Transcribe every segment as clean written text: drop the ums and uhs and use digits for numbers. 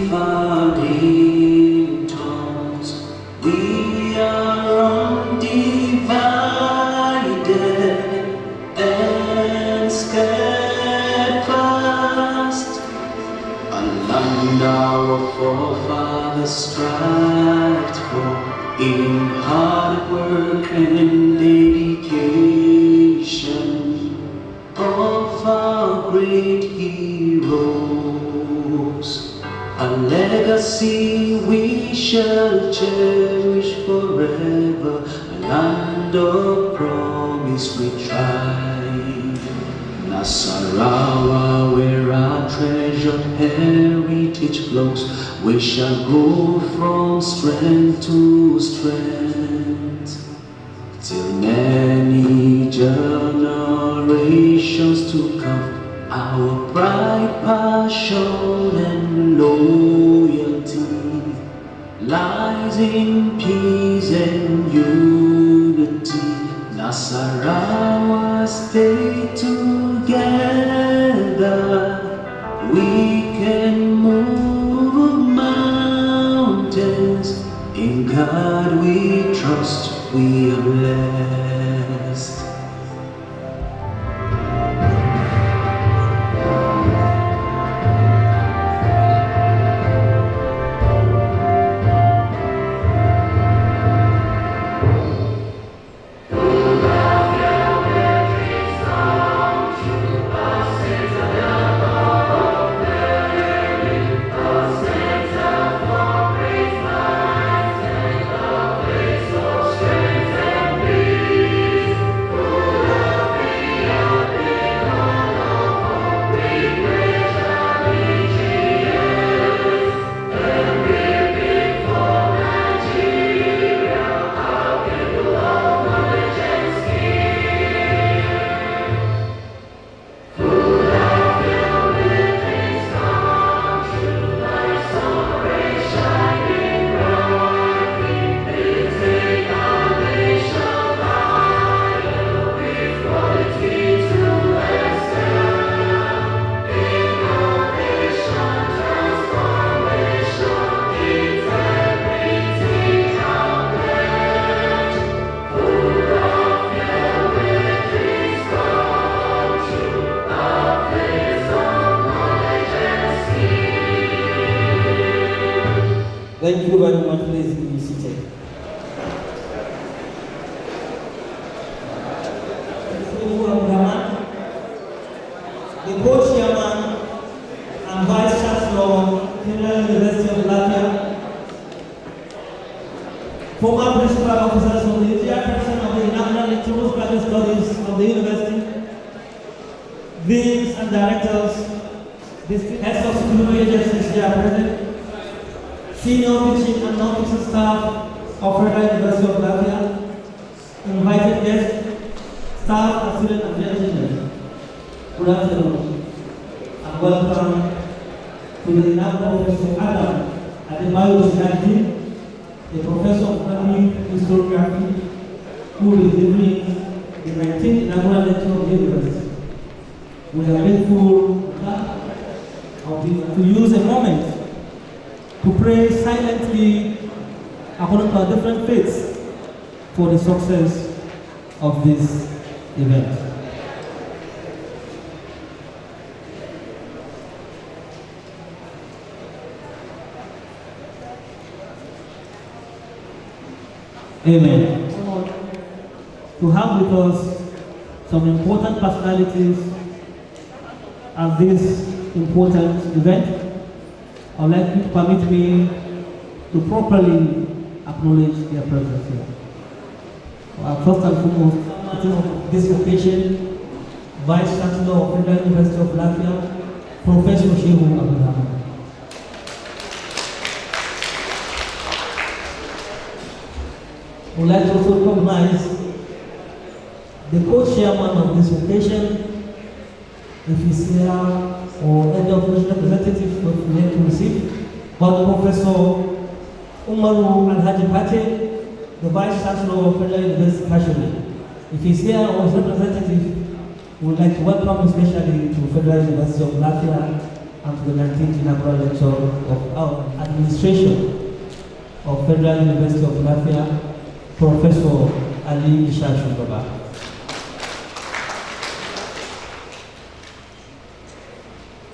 defining tongues. We are undivided and steadfast. A land our forefathers strived for, in hard work and dedication of our great heroes. A legacy we shall cherish forever, a land of promise we thrive. Nasarawa, where our treasured heritage flows, we shall go from strength to strength, till many generations to come. Our pride, passion, and loyalty lies in peace and unity. Nasarawa, stay together. We can move mountains. In God we trust, we are blessed. Thank you very much. Please be seated. The co-chairman and vice chancellor of University of Latvia, former principal officers of the chairperson of the Inaugural Graduate Studies of the university, deans and directors, district heads of school agencies they are present, senior teaching and non-teaching staff of Federal University of Latvia, invited guests, staff and student engineers. Good afternoon and welcome to the inaugural Professor Adebayo, Sirajudeen, a professor of Afrabic Historiography, who is delivering the 19th inaugural lecture of the university. We are grateful to use a moment to pray silently according to our different faiths for the success of this event. Amen. To have with us some important personalities at this important event, I would like you to permit me to properly acknowledge their presence here. First and foremost, it is this occasion, Vice Chancellor of Federal University of Latvia, Professor Adebayo. I would like to also recognize the co-chairman of this occasion, if he's here, or any of those representatives that we need to receive, but Professor Umaru Alhaji, the Vice Chancellor of Federal University Kashmir. If he's here or his representative, we would like to welcome especially to Federal University of Latvia and to the 19th Inaugural Lecture of our Administration of Federal University of Lafayette, Professor Ali Sirajudeen.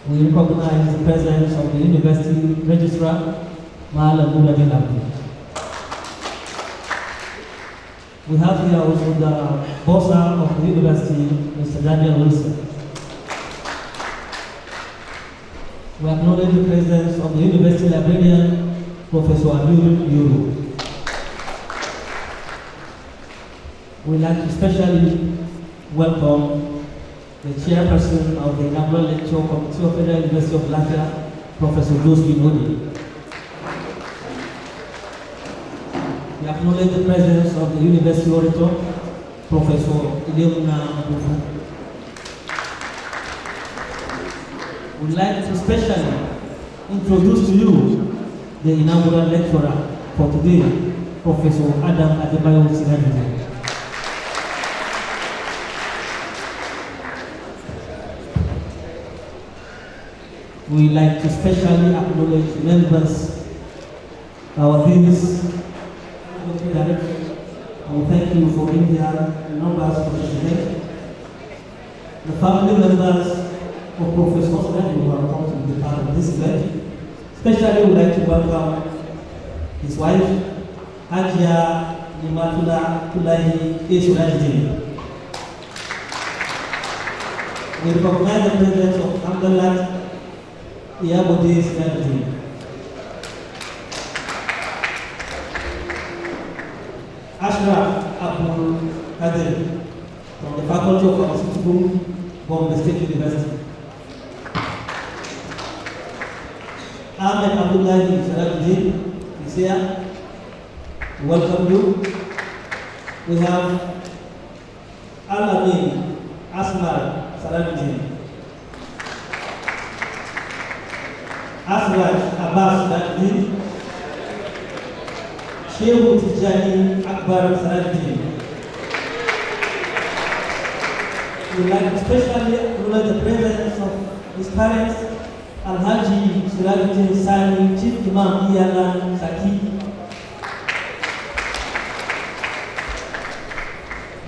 We recognize the presence of the University Registrar, Malam Abdi. We have here also the bossa of the University, Mr. Daniel Wilson. We acknowledge the presence of the University Librarian, Professor Abdul Yuru. We'd like to especially welcome the chairperson of the Inaugural Lecture Committee of Federal University of Lafayette, Professor Josephine Odi. We acknowledge the presence of the University Orator, Professor Ileuna Bufu. We'd like to especially introduce to you the inaugural lecturer for today, Professor Adebayo Sirajudeen. We like to specially acknowledge members, our deans, directors, and thank you for being here in numbers for today. The family members of Professor Osman who are come to be part of this event. Especially we like to welcome his wife, Hajia Nimatula Tulahi Sirajudeen. We recognize the presence of Amdalat Iyabode Sirajudeen. Ashraf Abdul Kadir from the Faculty of Pharmaceutical, Bombay State University. Ahmed Abdullahi Sirajudeen is here. We welcome you. We have Al-Amin Asmar Sirajudeen. Asraj Abbas Sirajudeen. Shehu Tijani Akbar Sirajudeen. We would like to especially acknowledge the presence of his parents, Al-Haji Sirajudeen Sani, Chief Imam Iyalan Saki,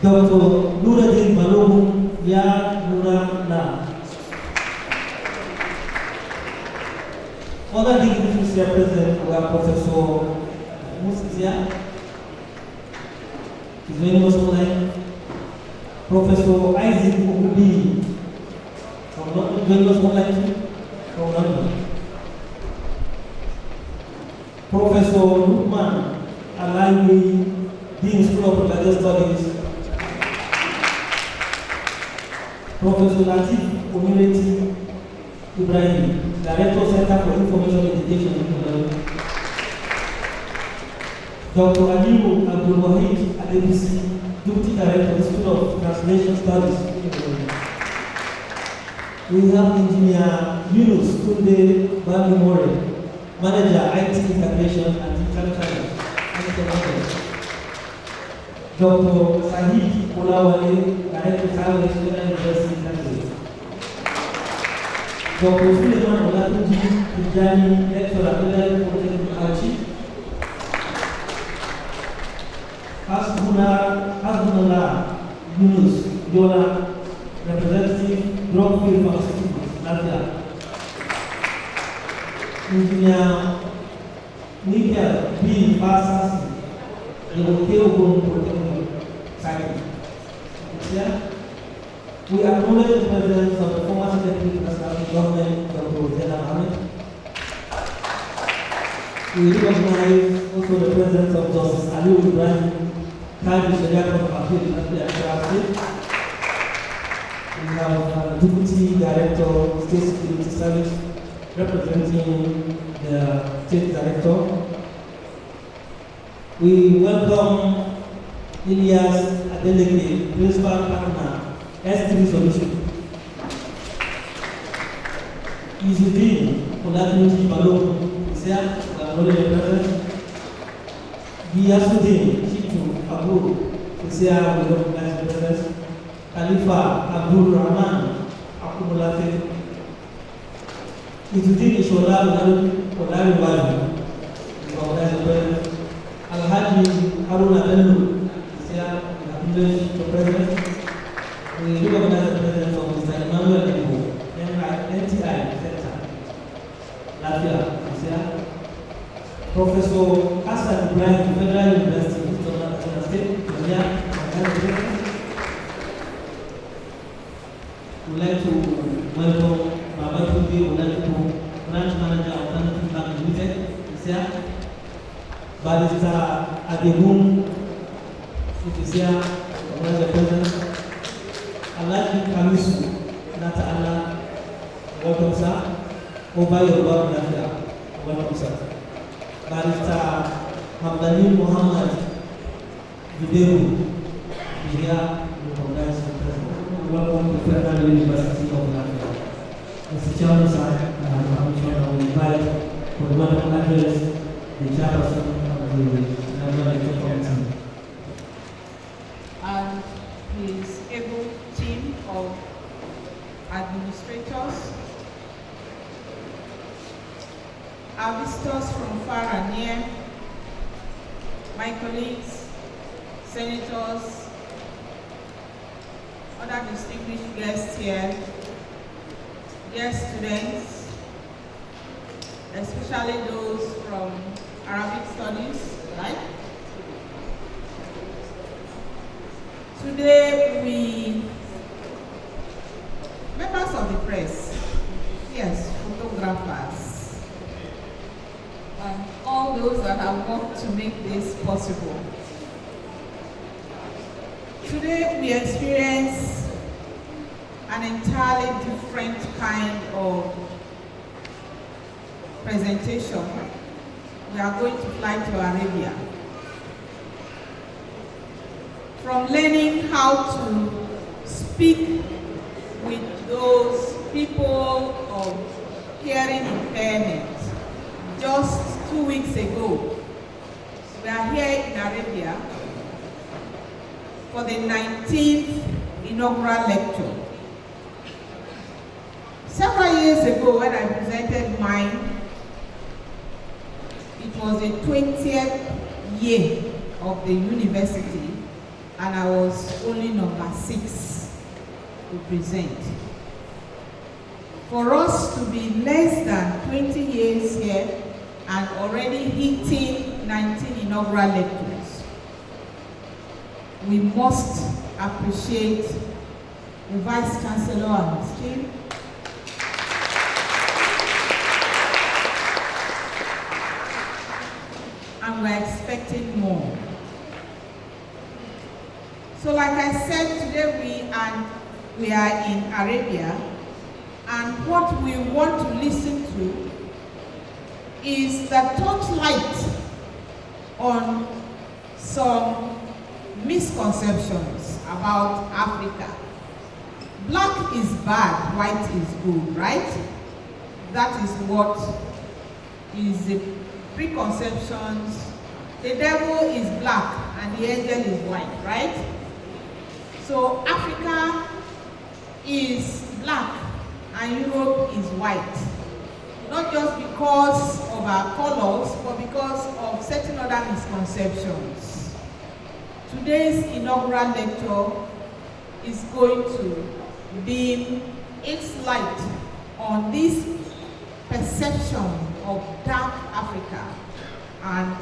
Dr. Nuruddin Balogun Ya Nura Na. Other dignitaries here present were Professor Musizia, his name was online, Professor Isaac Okubi from London, from London. Professor Lukman Alawi, Dean School of Religious Studies. Professor Latif Omireti Ibrahim, Director Center for Information Education in London. Dr. Aliyu Abdul Wahid Adebisi, Deputy Director of the School of Translation Studies. We have Engineer Yunus Tunde Bamimore, Manager IT Integration and Digital Channels. Dr. Sahid Olawale, Director of Travel Federal University Country. Dr. Suleiman Olatunji Tijani, Lecturer at Federal Polytechnic Auchi. Hasbunallah Yunus Yola, Representative Drugfield Pharmaceuticals, Latvia. Engineer Nikhil B. Basasi, Ogun Polytechnic Science. We acknowledge the presence of the former Secretary of the National Government, Dr. Zena Ahmed. We recognize also the presence of Justice Ali Ibrahim, Kadi Sharia of Appeal in Afrabic. We have Deputy Director of State Security Service representing the State Director. We welcome Ilyas Adeleke, Principal Partner, S3 Solution. Izudin Olatunji Balogun is here, the presence. Giyasuddin Shitu Abu is here, we recognize the presence. Khalifa Abdul Rahman Akumulate. Sirajudeen Ishola Olariwaju, organized president. Alhaji Haruna Bello is here in acknowledge the president. We recognize the presence of Mr. Emmanuel Ebo, NTI Center, Latvia is here. Professor Hassan Ibrahim, Federal University, Eastern State, Nigeria. We'd like to welcome Baba Tubi Oladipo, Branch Manager of Alternative Bank Limited, is here. Barrister Adebayo, it is here, the President. Alaji Kamisu, Nata Allah, welcome sir. Adebayo Latvia, welcome sir. Barrister Hamdani Muhammad Videru, here, recognized the President. Welcome to Federal University of Latvia. Mr. Chairman, sir, I will invite for the welcome address the chairperson of the National Lecture Committee. And his able team of administrators, our visitors from far and near, my colleagues, senators, other distinguished guests here, dear students, especially those from Arabic studies, right? Today members of the press, yes, photographers, and all those that have worked to make this possible. Today we experience an entirely different kind of presentation. We are going to fly to Arabia. From learning how to speak with those people of hearing impairment. Just 2 weeks ago, we are here in Arabia for the 19th inaugural lecture. Several years ago, when I presented mine, it was the 20th year of the university, and I was only number 6 to present. For us to be less than 20 years here and already hitting 19 inaugural lectures, we must appreciate the Vice Chancellor and his team, and we're expecting more. So like I said, today we are in Arabia, and what we want to listen to is the touchlight on some misconceptions about Africa. Black is bad, white is good, right? That is what is the preconceptions. The devil is black and the angel is white, right? So Africa is black and Europe is white. Not just because of our colors, but because of certain other misconceptions. Today's inaugural lecture is going to beam its light on this perception of dark Africa, and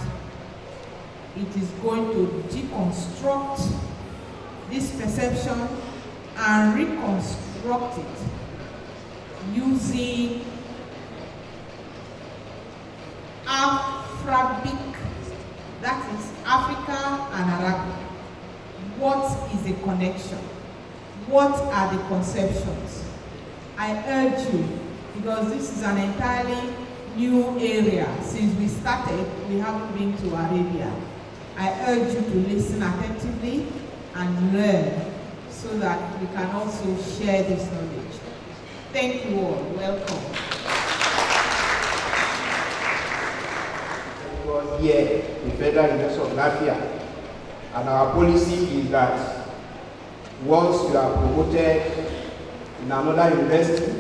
it is going to deconstruct this perception and reconstruct it using Afrabic, that is Africa and Arabic. What is the connection? What are the conceptions? I urge you, because this is an entirely new area. Since we started, we haven't been to Arabia. I urge you to listen attentively and learn so that we can also share this knowledge. Thank you all. Welcome. Was here in Federal University of Latvia, and our policy is that once you are promoted in another university,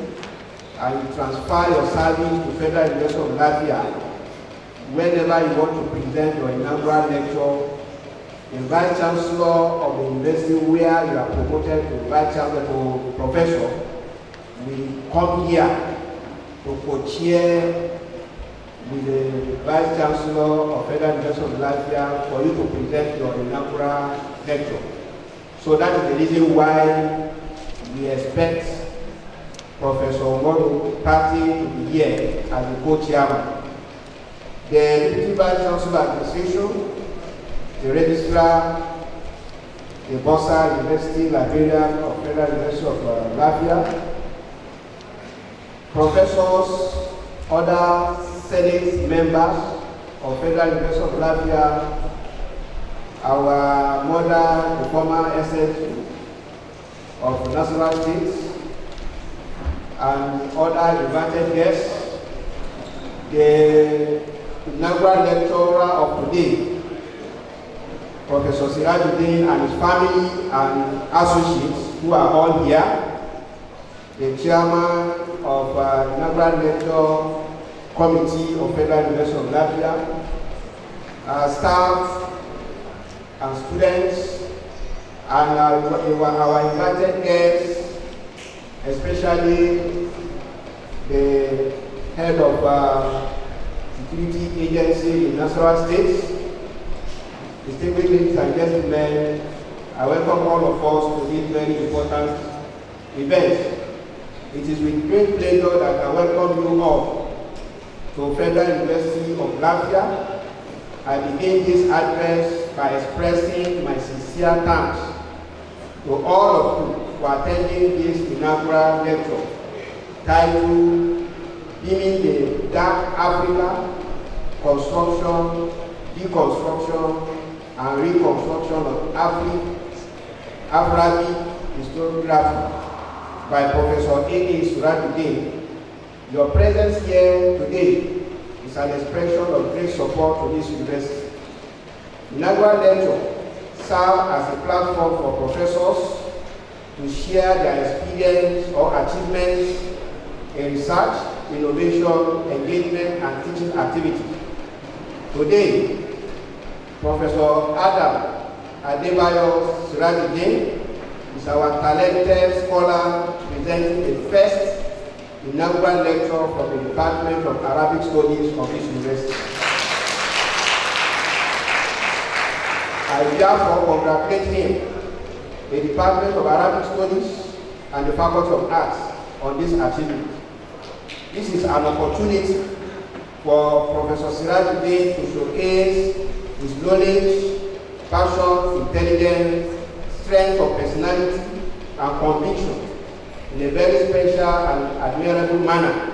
and you transfer your service to Federal University of Latvia, whenever you want to present your inaugural lecture, the Vice Chancellor of the university where you are promoted to Vice Chancellor to Professor will come here to co-chair with the Vice Chancellor of Federal University of Latvia for you to present your inaugural lecture. So that is the reason why we expect Professor Moro Party to be here as the co-chairman. The Deputy Vice Chancellor Administration, the Registrar, the Bossa University Librarian of Federal University of Latvia, professors, other Senate members of Federal University of Latvia, our mother, the former SS of National States, and other invited guests, the inaugural lecturer of today, Professor Sirajudeen and his family and associates who are all here, the chairman of inaugural lecture committee of Federal University of Latvia, staff and students, and our invited guests, especially the head of security agency in National States. Distinguished ladies and gentlemen, I welcome all of us to this very important event. It is with great pleasure that I welcome you all to Federal University of Latvia. I begin this address by expressing my sincere thanks to all of you for attending this inaugural lecture titled Beaming the Dark Africa, Construction, Deconstruction, and Reconstruction of Afrabic Historiography by Professor Sirajudeen. Your presence here today is an expression of great support to this university. Inaugural lecture serves as a platform for professors to share their experience or achievements in research, innovation, engagement, and teaching activity. Today, Professor Adebayo Sirajudeen is our talented scholar presenting the first inaugural lecture from the Department of Arabic Studies of this university. I therefore congratulate him, the Department of Arabic Studies, and the Faculty of Arts on this achievement. This is an opportunity for Professor Sirajudeen to showcase his knowledge, passion, intelligence, strength of personality, and conviction in a very special and admirable manner.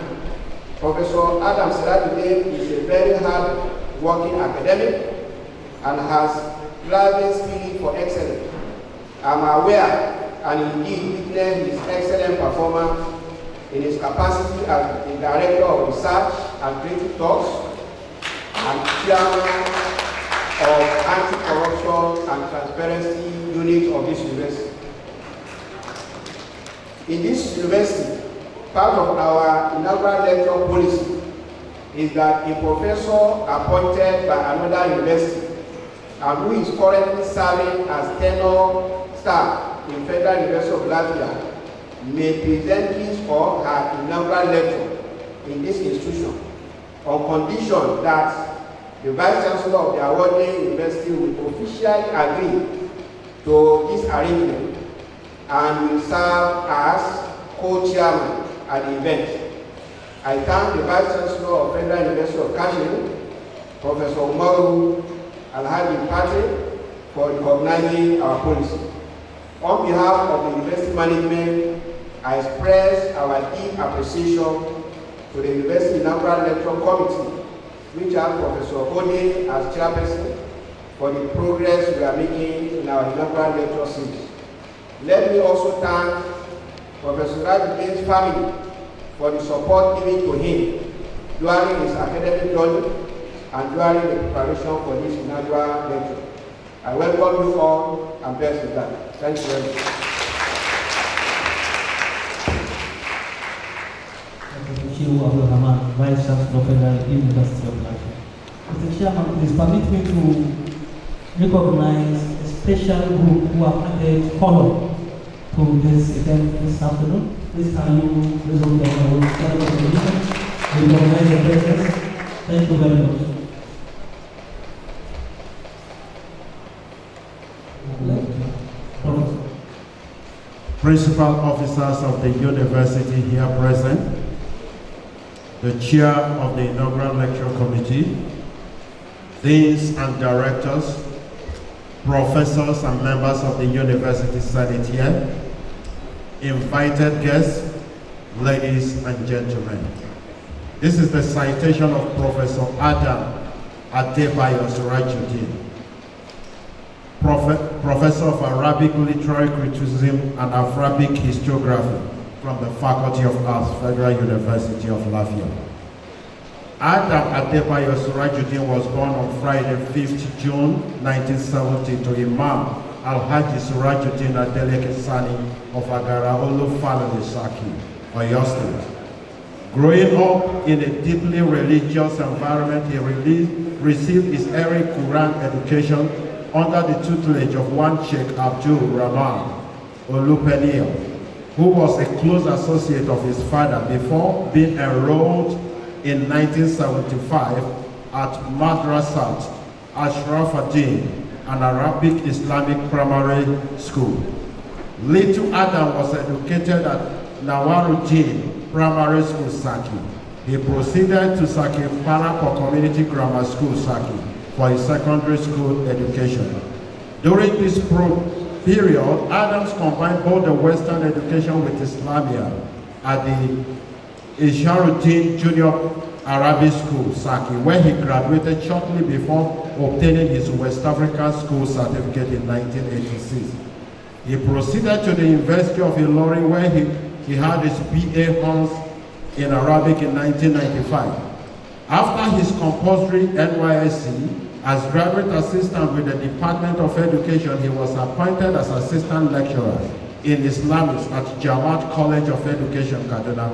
Professor Sirajudeen is a very hard-working academic and has driving spirit for excellence. I am aware and indeed witnessed his excellent performance in his capacity as the Director of Research and Creative Talks and Chairman of Anti-Corruption and Transparency Unit of this university. In this university, part of our inaugural lecture policy is that a professor appointed by another university and who is currently serving as tenure staff in Federal University of Latvia may present his or her inaugural lecture in this institution on condition that the Vice Chancellor of the awarding university will officially agree to this arrangement and will serve as co-chairman at the event. I thank the Vice Chancellor of Federal University of Kashmir, Professor Umaru Alhaji Pate, for recognizing our policy. On behalf of the university management, I express our deep appreciation to the University Inaugural Lecture Committee, which has Professor Ode as chairperson, for the progress we are making in our inaugural lecture series. Let me also thank Professor Sirajudeen's family for the support given to him during his academic journey and during the preparation for this inaugural lecture. I welcome you all and best with that. Thank you very much. Abdul Rahman, Vice Chancellor of Federal University of London. Mr. Chairman, please permit me to recognize a special group who have added color to this event this afternoon. Please can you resolve the recognize the presence. Thank you very much. Principal officers of the university here present, the chair of the inaugural lecture committee, deans and directors, professors and members of the university senate here, invited guests, ladies and gentlemen. This is the citation of Professor Adebayo Sirajudeen, Professor of Arabic Literary Criticism and Afrabic Historiography from the Faculty of Arts, Federal University of Lafayette. Adebayo Sirajudeen was born on Friday, 5th June 1970 to Imam Alhaji Sirajudeen Adeleke Sani of Agara Olu family Saki, Oyo State. Growing up in a deeply religious environment, he received his early Quran education under the tutelage of one Sheikh Abdul Rahman Olupenio, who was a close associate of his father before being enrolled in 1975 at Madrasat Afrabic, an Arabic Islamic primary school. Little Adam was educated at Nawaruddin Primary School, Saki. He proceeded to Saki Parapo Community Grammar School, Saki, for his secondary school education. During this period, Adams combined both the Western education with Islamia at the Sirajudeen Junior Arabic School, Saki, where he graduated shortly before obtaining his West African School certificate in 1986. He proceeded to the University of Ilorin, where he had his BA Honors in Arabic in 1995. After his compulsory NYSC, as graduate assistant with the Department of Education, he was appointed as assistant lecturer in Islamics at Jamaat College of Education, Kaduna.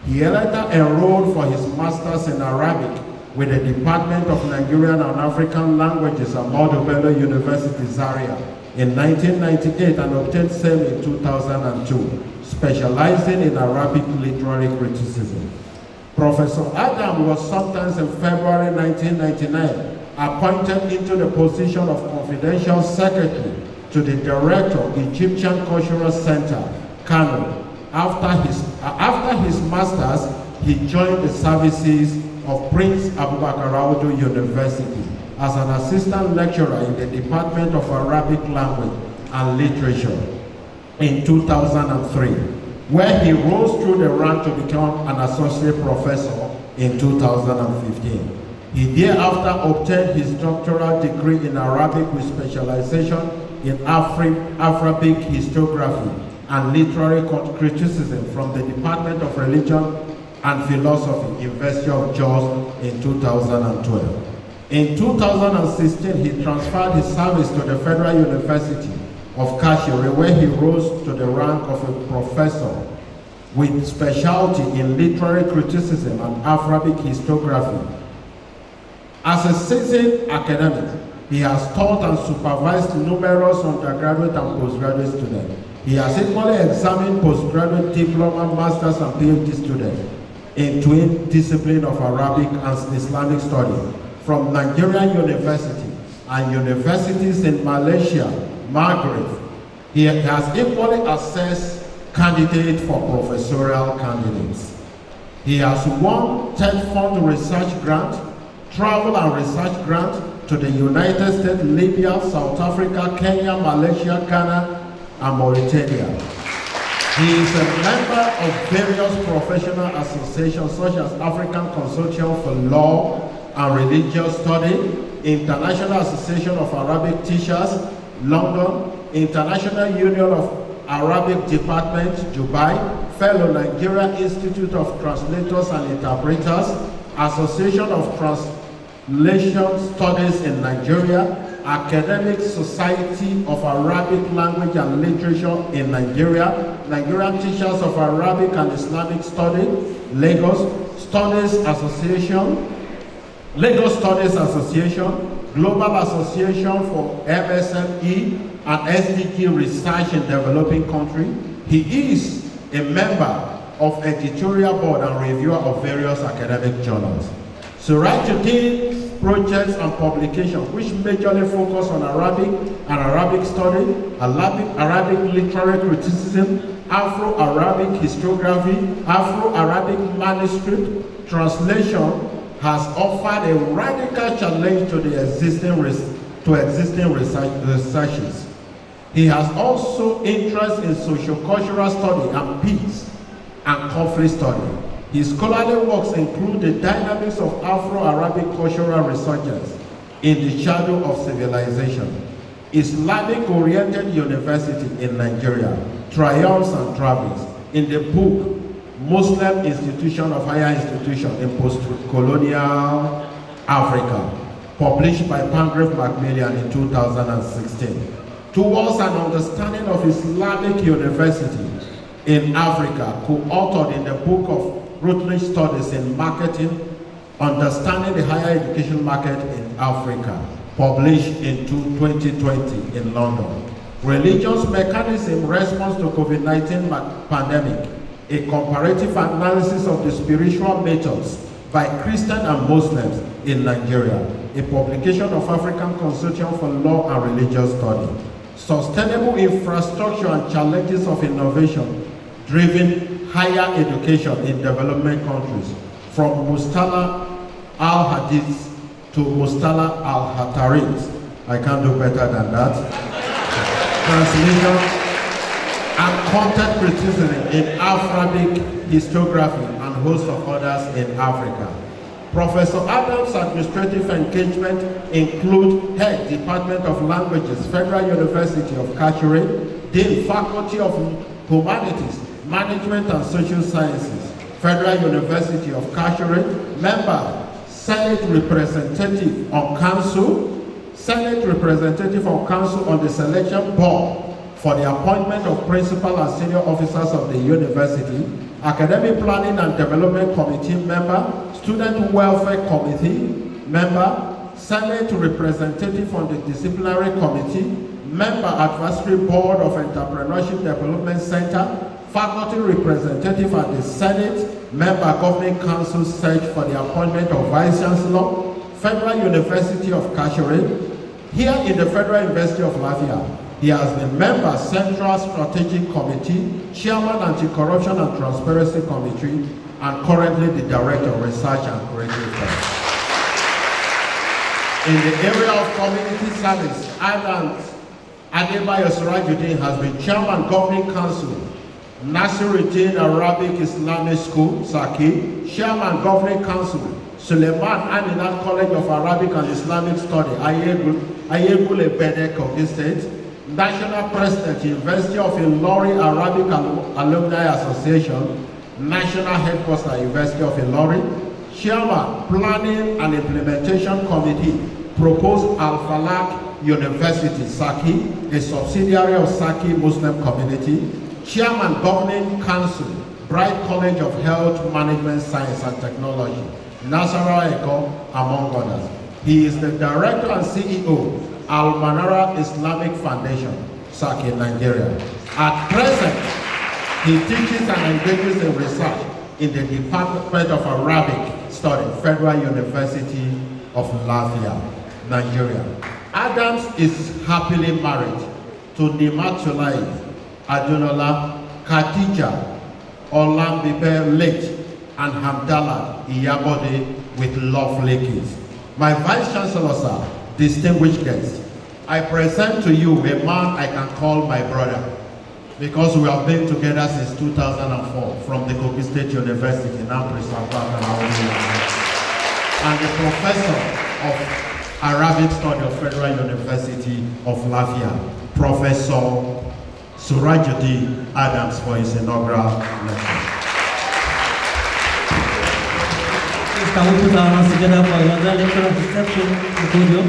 He later enrolled for his master's in Arabic with the Department of Nigerian and African Languages at Adebayo University, Zaria in 1998 and obtained same in 2002, specializing in Arabic literary criticism. Professor Adam was sometimes in February 1999 appointed into the position of confidential secretary to the director of the Egyptian Cultural Center, Kano. After his master's, he joined the services of Prince Abubakar Audu University as an assistant lecturer in the Department of Arabic Language and Literature in 2003, where he rose through the rank to become an associate professor in 2015. He thereafter obtained his doctoral degree in Arabic with specialization in Afrabic historiography and literary criticism from the Department of Religion and Philosophy, University of Jos in 2012. In 2016, he transferred his service to the Federal University of Kashiri, where he rose to the rank of a professor with specialty in literary criticism and Afrabic historiography. As a seasoned academic, he has taught and supervised numerous undergraduate and postgraduate students. He has equally examined postgraduate diploma, master's, and PhD students in twin disciplines of Arabic and Islamic studies from Nigerian University and universities in Malaysia, Maghreb. He has equally assessed candidates for professorial candidates. He has won TED Fund research grant, travel and research grant to the United States, Libya, South Africa, Kenya, Malaysia, Ghana, and Mauritania. He is a member of various professional associations such as African Consortium for Law and Religious Study, International Association of Arabic Teachers, London, International Union of Arabic Department, Dubai, Fellow Nigeria Institute of Translators and Interpreters, Association of Translation Studies in Nigeria, Academic Society of Arabic Language and Literature in Nigeria, Nigerian Teachers of Arabic and Islamic Study, Lagos, Studies Association, Lagos Studies Association, Global Association for MSME and SDG Research in Developing Countries. He is a member of editorial board and reviewer of various academic journals. Sirajudeen's projects and publications, which majorly focus on Arabic and Arabic study, Arabic literary criticism, Afro-Arabic historiography, Afro-Arabic manuscript translation, has offered a radical challenge to the existing researches. He has also interest in socio-cultural study and peace and conflict study. His scholarly works include the dynamics of Afro-Arabic cultural resurgence in the shadow of civilization, Islamic-oriented university in Nigeria, triumphs and travels, in the book Muslim Institution of Higher Institution in Post-Colonial Africa, published by Pangrave Macmillan in 2016. Towards an understanding of Islamic university in Africa, co-authored in the book of Routledge Studies in Marketing, Understanding the Higher Education Market in Africa, published in 2020 in London. Religion's Mechanism Response to COVID-19 Pandemic, a comparative analysis of the spiritual methods by Christians and Muslims in Nigeria, a publication of African Consortium for Law and Religious Study. Sustainable Infrastructure and Challenges of Innovation Driven Higher Education in Development Countries, from Mustala al-Hadith to Mustala al-Hatarit. I can't do better than that. Translation and content criticism in Afrabic historiography and a host of others in Africa. Professor Adams' administrative engagement include Head, Department of Languages, Federal University of Kashire, Dean, Faculty of Humanities, Management and Social Sciences, Federal University of Kashire, Member, Senate Representative on Council, Senate Representative on Council on the Selection Board for the appointment of principal and senior officers of the university, Academic Planning and Development Committee member, Student Welfare Committee member, Senate Representative on the Disciplinary Committee, member Advisory Board of Entrepreneurship Development Center, faculty representative at the Senate, member Governing Council search for the appointment of Vice Chancellor, Federal University of Kashire. Here in the Federal University of Lafayette, he has been member Central Strategic Committee, Chairman Anti-Corruption and Transparency Committee, and currently the Director of Research and Creative Affairs. In the area of community service, Adebayo Sirajudeen has been Chairman Governing Council, Nasiruddin Arabic Islamic School, Saki, Chairman Governing Council, Suleiman Aminat College of Arabic and Islamic Study, Ayegule Bede, Kogi State, National President, University of Ilorin Arabic Alumni Association, National Headquarters, University of Ilorin, Chairman, Planning and Implementation Committee, proposed Al-Falak University, Saki, a subsidiary of Saki Muslim Community, Chairman, Governing Council, Bright College of Health Management Science and Technology, Nasarawa Eko, among others. He is the Director and CEO, Al-Manara Islamic Foundation, Saki, Nigeria. At present, he teaches and engages in research in the Department of Arabic Study, Federal University of Lafayette, Nigeria. Adams is happily married to Nimatulai Adunola, Khadija Olambibe Late, and Hamdallah Iyabode with lovely kids. My Vice Chancellor, sir, distinguished guests, I present to you a man I can call my brother, because we have been together since 2004 from the Kogi State University in Ampris, and the professor of Arabic Study of Federal University of Lafayette, Professor Sirajudeen Adams, for his inaugural lecture. Can we put our hands together for another lecture of reception to the podium?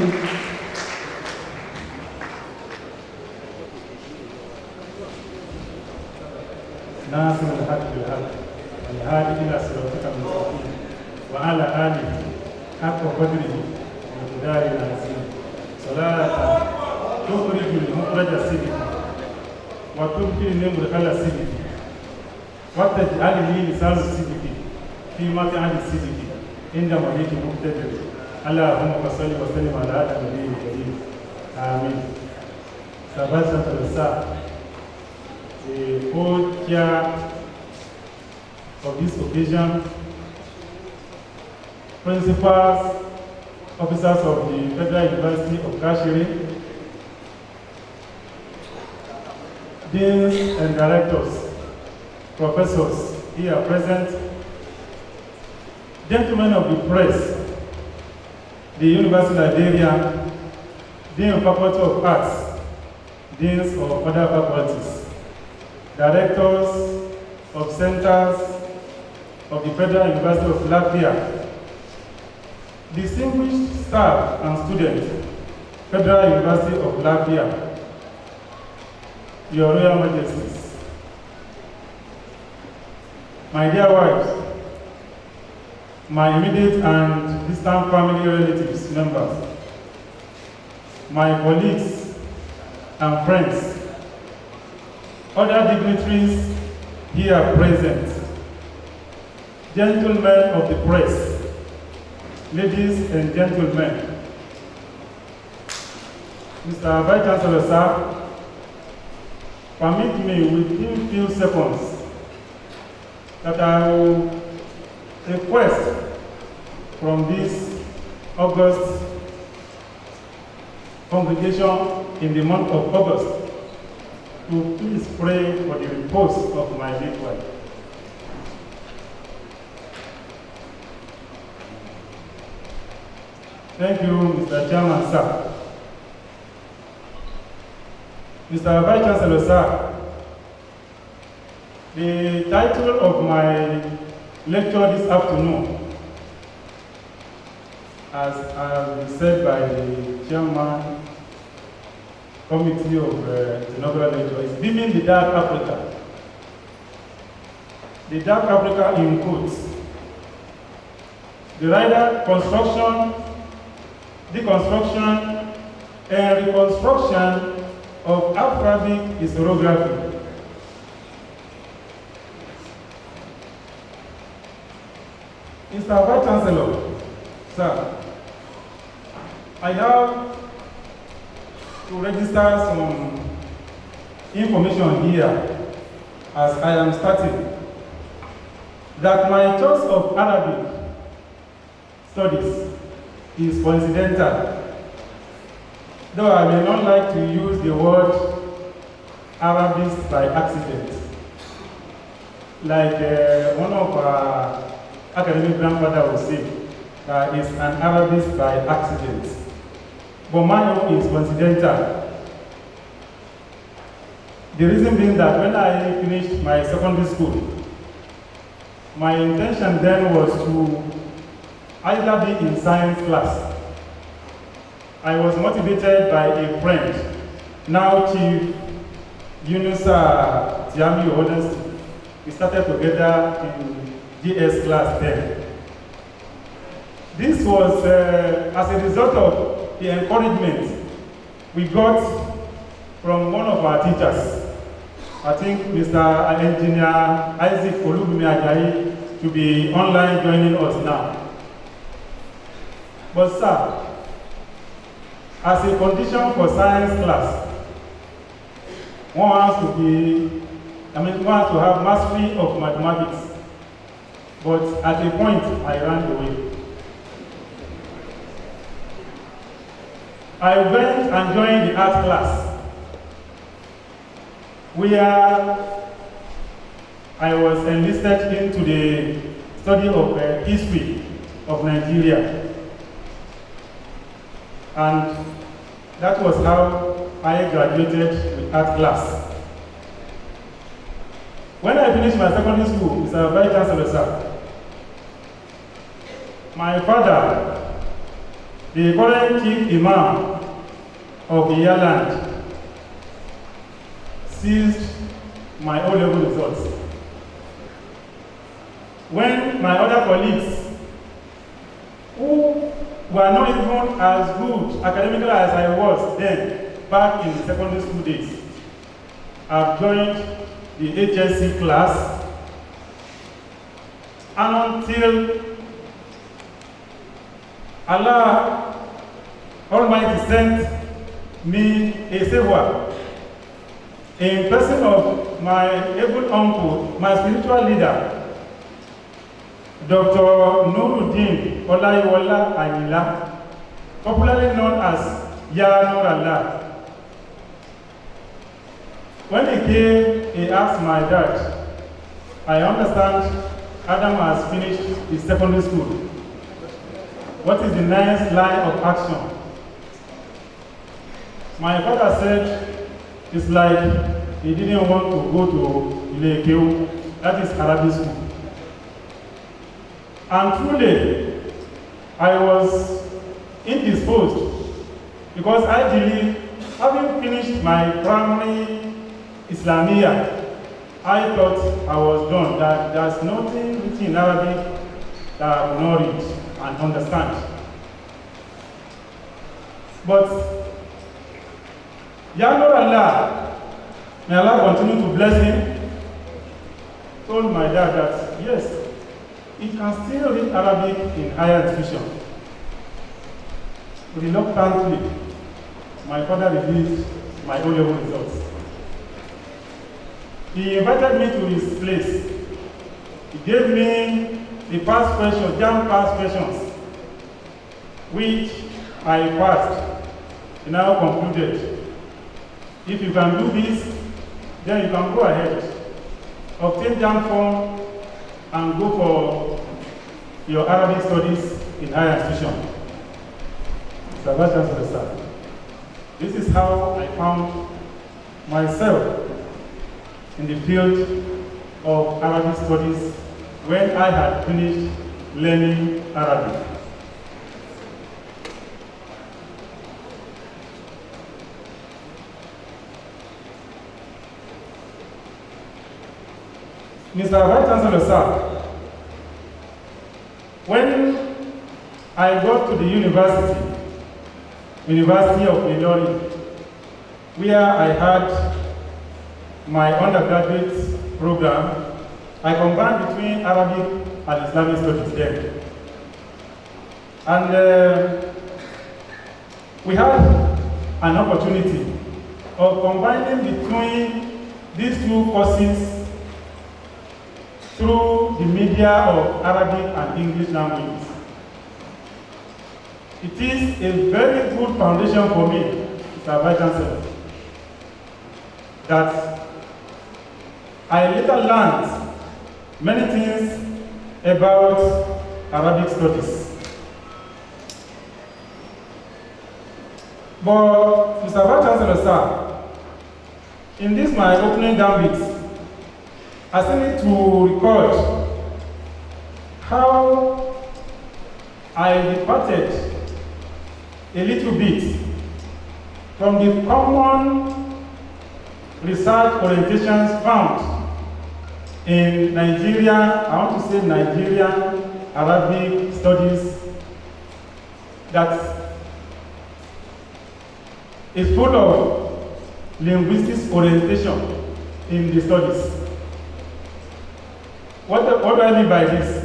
ناصر الحق بالحق الهادي الى صراطك المستقيم وعلى آله حق قدره ومقدار العظيم صلاة تخرج المخرج السلك وتبقي المدخل السلك وتجعل لي لسان السلك في مطعم السلك عند مليك مقتدر اللهم صل وسلم على هذا النبي الكريم آمين. Sebastian Teresa, the co-chair of this occasion, principals, officers of the Federal University of Kashiri, deans and directors, professors here present, gentlemen of the press, the University Librarian, Dean of Faculty of Arts, deans of other faculties, directors of centers of the Federal University of Latvia, distinguished staff and students, Federal University of Latvia, Your Royal Majesties, my dear wives, my immediate and distant family relatives, members, my colleagues and friends, other dignitaries here present, gentlemen of the press, ladies and gentlemen, Mr. Vice Chancellor, sir, permit me within few seconds that I will request from this August congregation in the month of August to please pray for the repose of my late wife. Thank you, Mr. Chairman, sir. Mr. Vice Chancellor, sir, the title of my lecture this afternoon, as been said by the chairman committee of inaugural lecture, is Beaming the Dark Africa. The Dark Africa in quotes. The rider construction, deconstruction, and reconstruction of Afrabic historiography. Mr. Vice Chancellor, sir, I have to register some information here as I am starting that my choice of Arabic studies is coincidental, though I may not like to use the word Arabist by accident, like one of our academic grandfather would say, is an Arabist by accident. But mine is coincidental. The reason being that when I finished my secondary school, my intention then was to either be in science class. I was motivated by a friend, now Chief Yunusa Tiami Honesty. We started together in GS class then. This was as a result of the encouragement we got from one of our teachers. I think Mr. Engineer Isaac Olubimi Ajayi to be online joining us now. But sir, as a condition for science class, one has to have mastery of mathematics. But at a point, I ran away. I went and joined the art class, where I was enlisted into the study of history of Nigeria. And that was how I graduated with art class. When I finished my secondary school, Mr. Vice Chancellor, sir, my father, the current chief imam of the Ireland, seized my O-level results. When my other colleagues who were not even as good academically as I was then, back in the secondary school days. I've joined the HSC class, and until Allah Almighty sent me a savior in person of my able uncle, my spiritual leader, Dr. Nuruddin Olayiwola Ayinla, popularly known as Ya Nur Allah. When he came, he asked my dad, I understand Adam has finished his secondary school. What is the next line of action? My father said, it's like he didn't want to go to Ilekeu, that is Arabic school. And truly, I was indisposed because I believe, having finished my primary Islamia, I thought I was done, that there's nothing written in Arabic that I will not read and understand. But Ya Nur Allah, may Allah continue to bless him, told my dad that yes, he can still read Arabic in higher institution. Reluctantly, my father released my O-level results. He invited me to his place. He gave me the past questions, jam past questions, which I passed. He now concluded, if you can do this, then you can go ahead, obtain jam form, and go for your Arabic studies in higher institution. Mr. Vice Chancellor, sir, this is how I found myself in the field of Arabic studies when I had finished learning Arabic. Mr. Vice Chancellor, sir, when I got to the University of Ilorin, where I had my undergraduate program, I combined between Arabic and Islamic studies there. And we had an opportunity of combining between these two courses through the media of Arabic and English languages. It is a very good foundation for me, Mr. Vice Chancellor, that I later learned many things about Arabic studies. But, Mr. Vice Chancellor, sir, in this my opening gambit, I still need to record how I departed a little bit from the common research orientations found in Nigeria, I want to say Nigerian Arabic studies, that is full of linguistic orientation in the studies. What do I mean by this?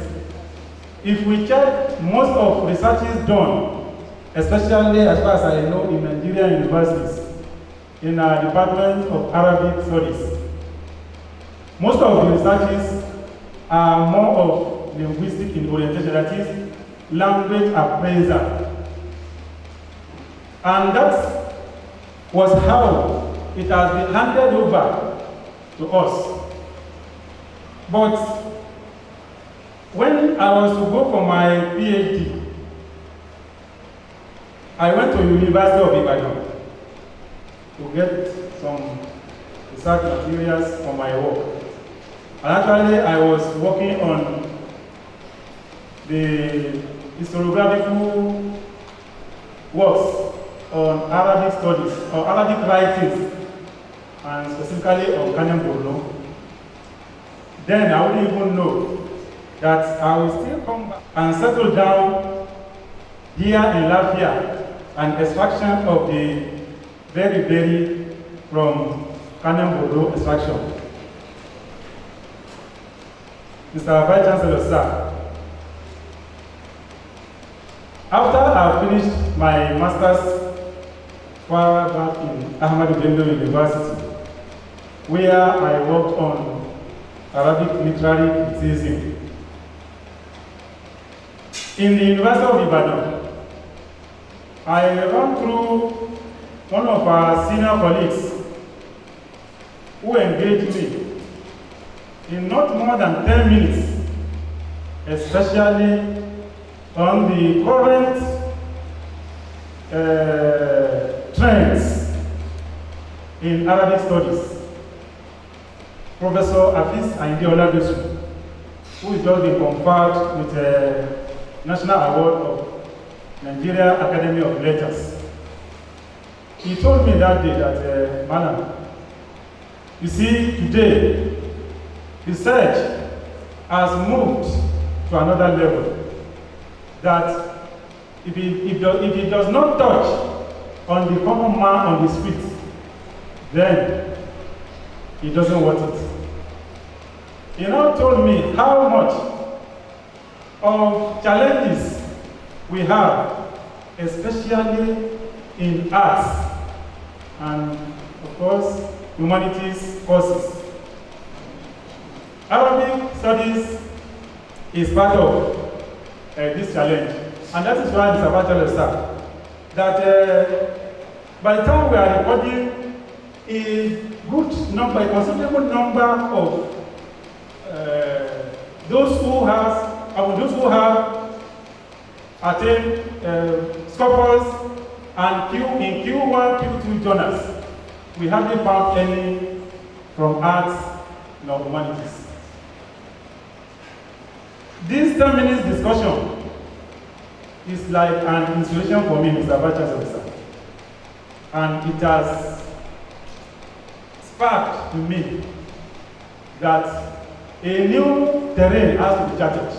If we check most of researches done, especially as far as I know in Nigerian universities, in our Department of Arabic Studies, most of the researches are more of linguistic in orientation, that is, language appraisal. And that was how it has been handed over to us. But when I was to go for my PhD, I went to University of Ibadan to get some research materials for my work. And actually, I was working on the historiographical works on Arabic studies, or Arabic writings, and specifically on Kanem Borno. Then I wouldn't even know that I will still come back and settle down here in Lafia and extraction of the berry from Kanem-Bordeaux extraction. Mr. Vice Chancellor, sir, after I finished my master's far back in Ahmadu Bello University, where I worked on Arabic literary criticism. In the University of Ibadan, I ran through one of our senior colleagues who engaged me in not more than 10 minutes, especially on the current trends in Arabic studies. Professor Afis Ayinde, who is just been conferred with a National Award of Nigeria Academy of Letters. He told me that day that, Madam, you see, today, research has moved to another level. That if it does not touch on the common man on the street, then he doesn't want it. He now told me how much of challenges we have, especially in arts and, of course, humanities courses. Arabic studies is part of this challenge, and that is why Mr. Bachelor said that by the time we are recording a good number, a considerable number of those who have attained scopers and in Q1, Q2 journals, we haven't found any from arts nor humanities. This 10 minutes discussion is like an inspiration for me, Mr. Bachelor, and it has sparked to me that a new terrain has to be charted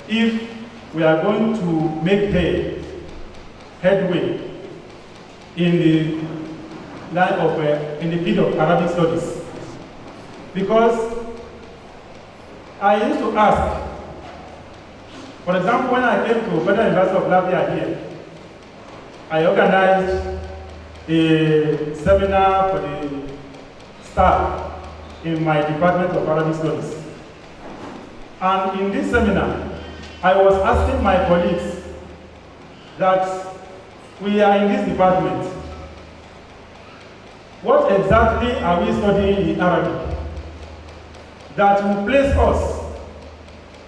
if we are going to make headway in the line of in the field of Arabic studies. Because I used to ask, for example, when I came to Federal University of Lafia here, I organized a seminar for the staff in my Department of Arabic Studies. And in this seminar, I was asking my colleagues that we are in this department. What exactly are we studying in Arabic that will place us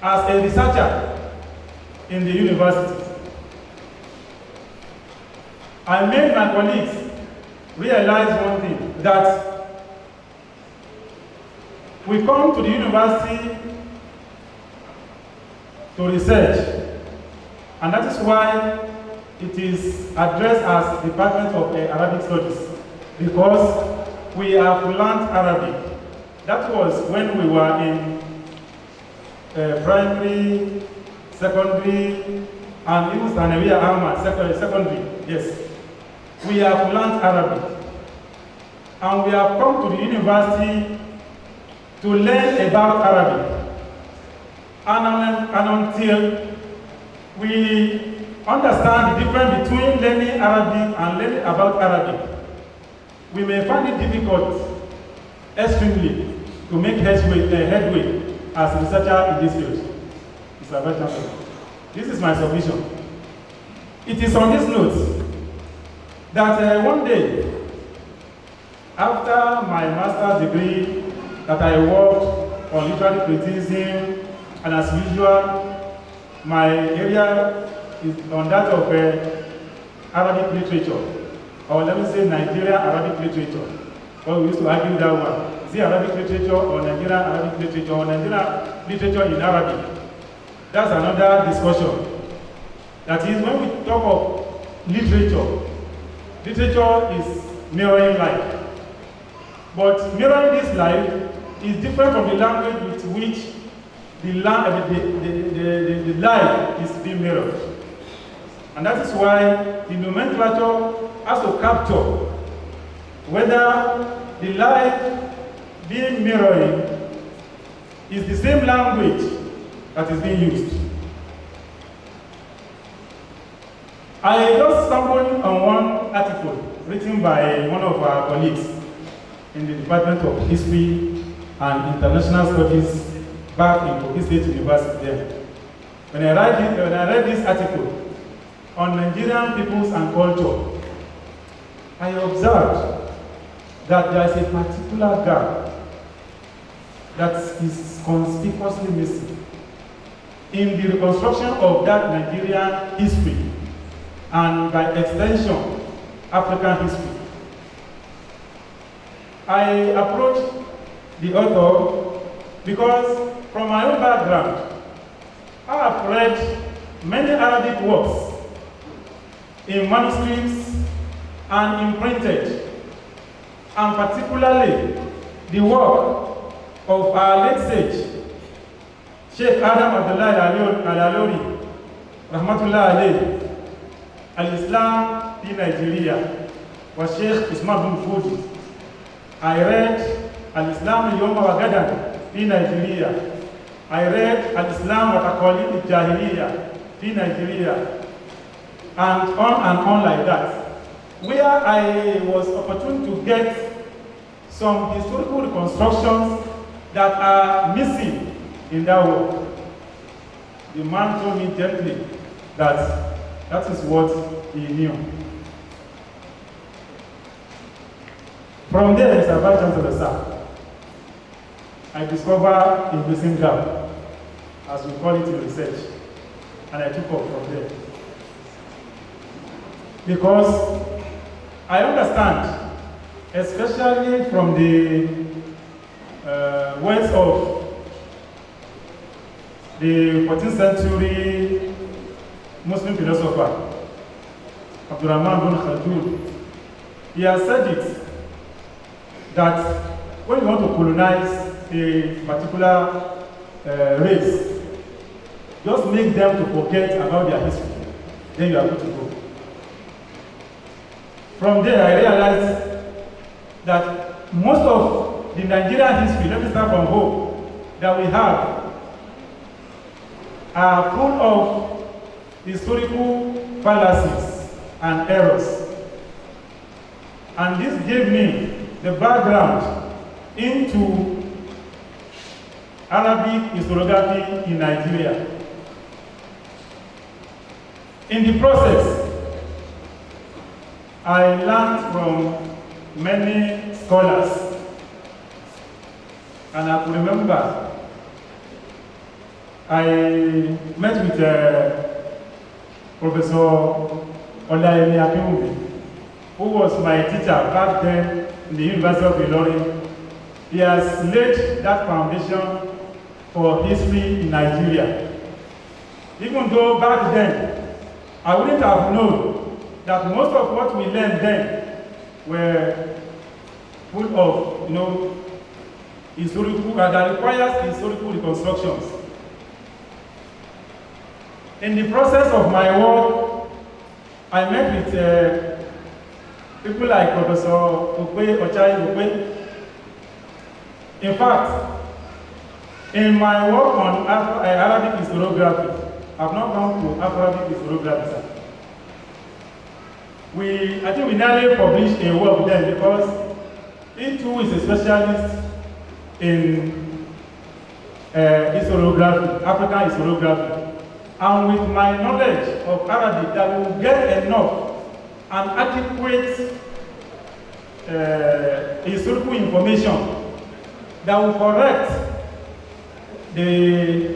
as a researcher in the university? I made my colleagues realize one thing, that we come to the university to research, and that is why it is addressed as Department of Arabic Studies, because we have learned Arabic. That was when we were in primary, secondary, and even Sanawiya Ahmad, secondary, yes. We have learned Arabic, and we have come to the university to learn about Arabic. And until we understand the difference between learning Arabic and learning about Arabic, we may find it difficult, extremely, to make headway as a researcher in this field. Mr. Vice Chancellor, this is my submission. It is on this note that one day, after my master's degree, that I worked on literary criticism, and as usual, my area is on that of Arabic literature, or let me say Nigerian Arabic literature. Well, we used to argue that one. Is it Arabic literature or Nigerian Arabic literature or Nigerian literature in Arabic? That's another discussion. That is, when we talk of literature, literature is mirroring life. But mirroring this life is different from the language with which the life is being mirrored. And that is why the nomenclature has to capture whether the life being mirroring is the same language that is being used. I just stumbled on one article written by one of our colleagues in the Department of History and International Studies back in Kogi State University then. When I read this article on Nigerian peoples and culture, I observed that there is a particular gap that is conspicuously missing in the reconstruction of that Nigerian history and by extension, African history. I approached the author because from my own background, I have read many Arabic works in manuscripts and imprinted, and particularly the work of our late sage, Sheikh Adam Abdullah Al-Alori, Rahmatullah alayhi, Al-Islam in Nigeria, was Sheikh Usman bin Fodi. I read Al-Islam Yom Wagadan in Nigeria. I read Al-Islam Watakoli Jahiliya in Nigeria, and on like that, where I was opportune to get some historical reconstructions that are missing in that work. The man told me gently that that is what he knew. From there, Mr. Vice Chancellor, sir, I discovered a missing gap, as we call it in research, and I took off from there. Because I understand, especially from the words of the 14th century Muslim philosopher, Abdurrahman bin Khaldun, he has said it, that when you want to colonize a particular race, just make them to forget about their history, then you are good to go. From there, I realized that most of the Nigerian history, let me start from home, that we have are full of historical fallacies and errors. And this gave me the background into Arabic historiography in Nigeria. In the process, I learned from many scholars, and I could remember I met with Professor Olayemi Akinwumi, who was my teacher back then in the University of Ilorin. He has laid that foundation for history in Nigeria. Even though back then, I wouldn't have known that most of what we learned then were full of, historical, that requires historical reconstructions. In the process of my work, I met with people like Professor Ochai. In fact, in my work on Arabic historiography, I've not gone to Afrabic historiography, sir. I think we nearly published a work then because he too is a specialist in historiography, African historiography. And with my knowledge of Arabic, that we will get enough and adequate historical information that will correct the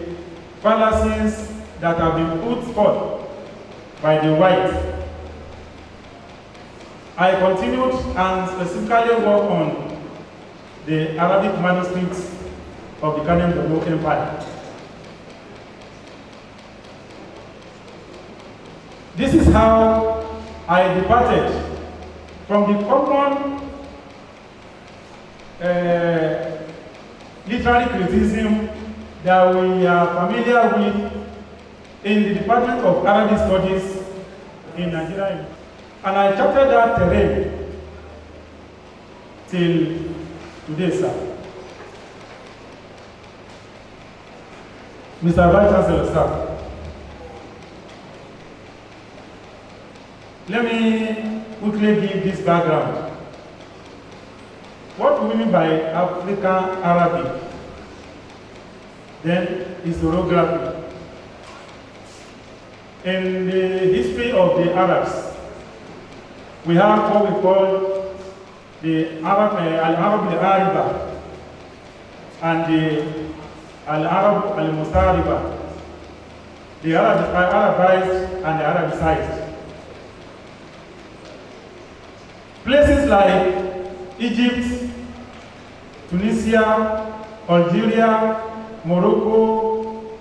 fallacies that have been put forth by the white. I continued and specifically worked on the Arabic manuscripts of the Khanem Empire. This is how I departed from the common literary criticism that we are familiar with in the Department of Arabic Studies in Nigeria. And I charted that terrain till today, sir. Mr. Vice Chancellor, sir, let me quickly give this background. What do we mean by African Arabic? Then historiography. In the history of the Arabs, we have what we call the Al-Arab al-Ariba and the Al-Arab al-Mustariba, the Arabized and the Arabicized. Places like Egypt, Tunisia, Algeria, Morocco,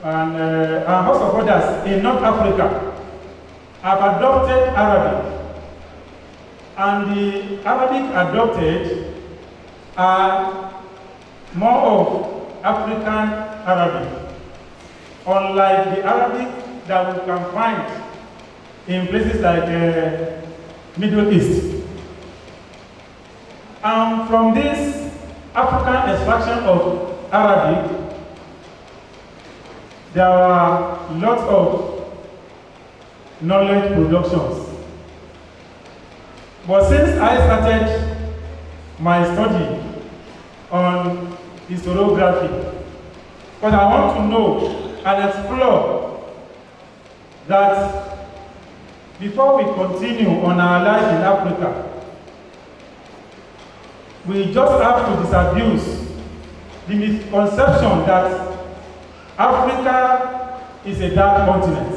and a host of others in North Africa have adopted Arabic. And the Arabic adopted are more of African Arabic, unlike the Arabic that we can find in places like Middle East. And from this African extraction of Arabic, there are lots of knowledge productions. But since I started my study on historiography, because I want to know and explore that before we continue on our life in Africa, we just have to disabuse the misconception that Africa is a dark continent.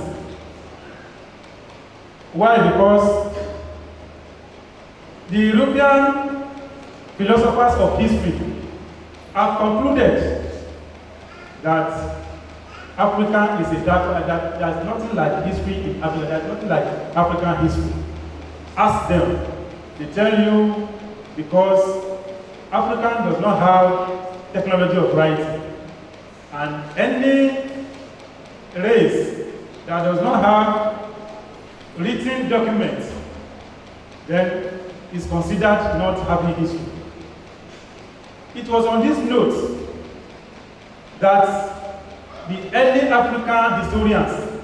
Why? Because the European philosophers of history have concluded that Africa is a dark, that there's nothing like history in Africa, there's nothing like African history. Ask them. They tell you because Africa does not have technology of writing. And any race that does not have written documents then is considered not having history. It was on this note that the early African historians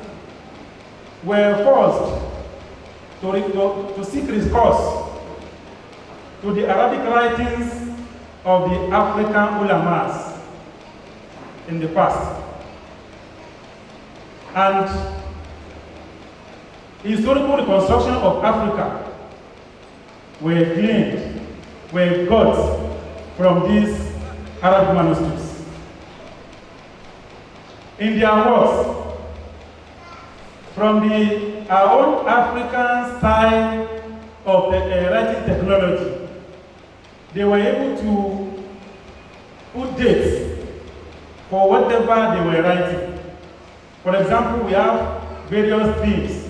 were forced to seek recourse to the Arabic writings of the African ulamas in the past. And historical reconstruction of Africa were gleaned, were got from these Arabic manuscripts. In their works, from our own African style of writing technology, they were able to put dates for whatever they were writing. For example, we have various themes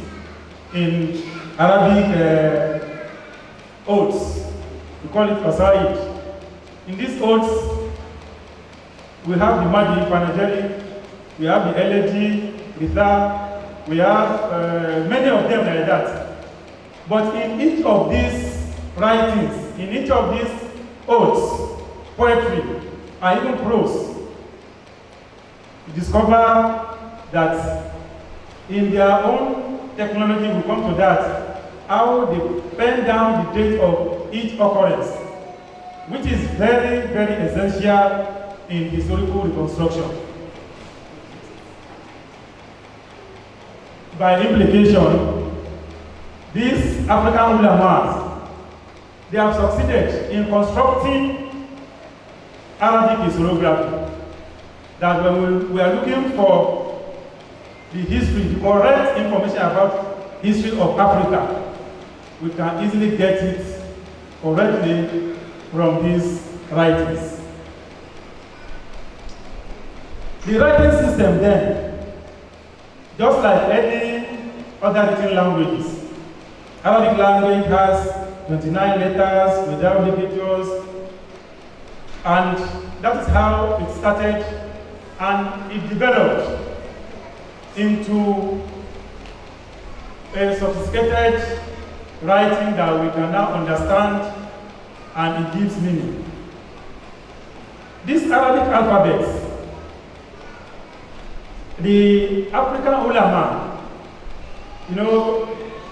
in Arabic odes. We call it Qasaid. In these odes, we have the Madi, Panegyric, we have the Elegy, Ritha, we have many of them like that. But in each of these writings, in each of these odes, poetry, and even prose, you discover that in their own technology, we come to that, how they pen down the date of each occurrence, which is very, very essential in historical reconstruction. By implication, these African ulamas, they have succeeded in constructing Arabic historiography. That when we are looking for the history, the correct information about history of Africa, we can easily get it correctly from these writings. The writing system then, just like any other written languages, Arabic language has 29 letters without ligatures, and that is how it started, and it developed into a sophisticated writing that we can now understand, and it gives meaning. These Arabic alphabets, the African ulama,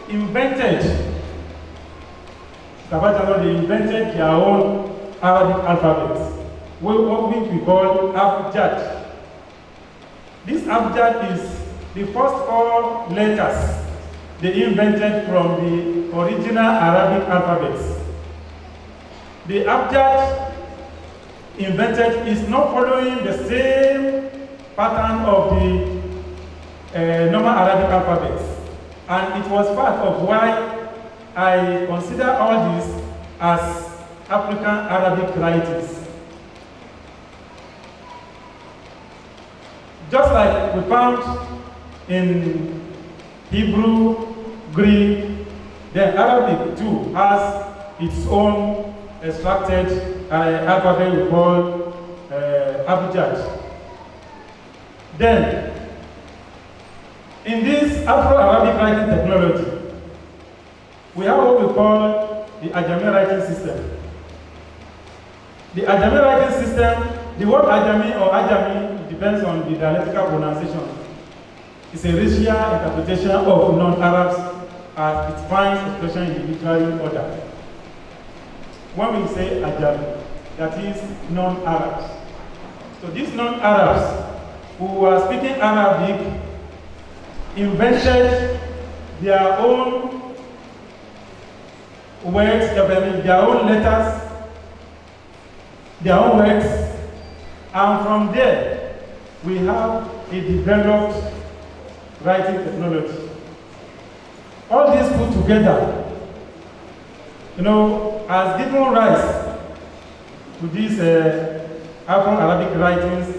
invented their own Arabic alphabets, which we call Abjad. This Abjad is the first 4 letters they invented from the original Arabic alphabets. The Abjad invented is not following the same pattern of the normal Arabic alphabets. And it was part of why I consider all this as African Arabic writings. Just like we found in Hebrew, Greek, then Arabic too has its own extracted alphabet we call Abjad. Then, in this Afro-Arabic writing technology, we have what we call the Ajami writing system. The Ajami writing system, the word Ajami or Ajami depends on the dialectical pronunciation. It's a racial interpretation of non-Arabs as it finds expression in the literary order. When we say Ajami, that is non-Arabs. So these non-Arabs who are speaking Arabic invented their own words, their own letters, their own words, and from there we have a developed writing technology. All this put together, has given rise to these Afro-Arabic writings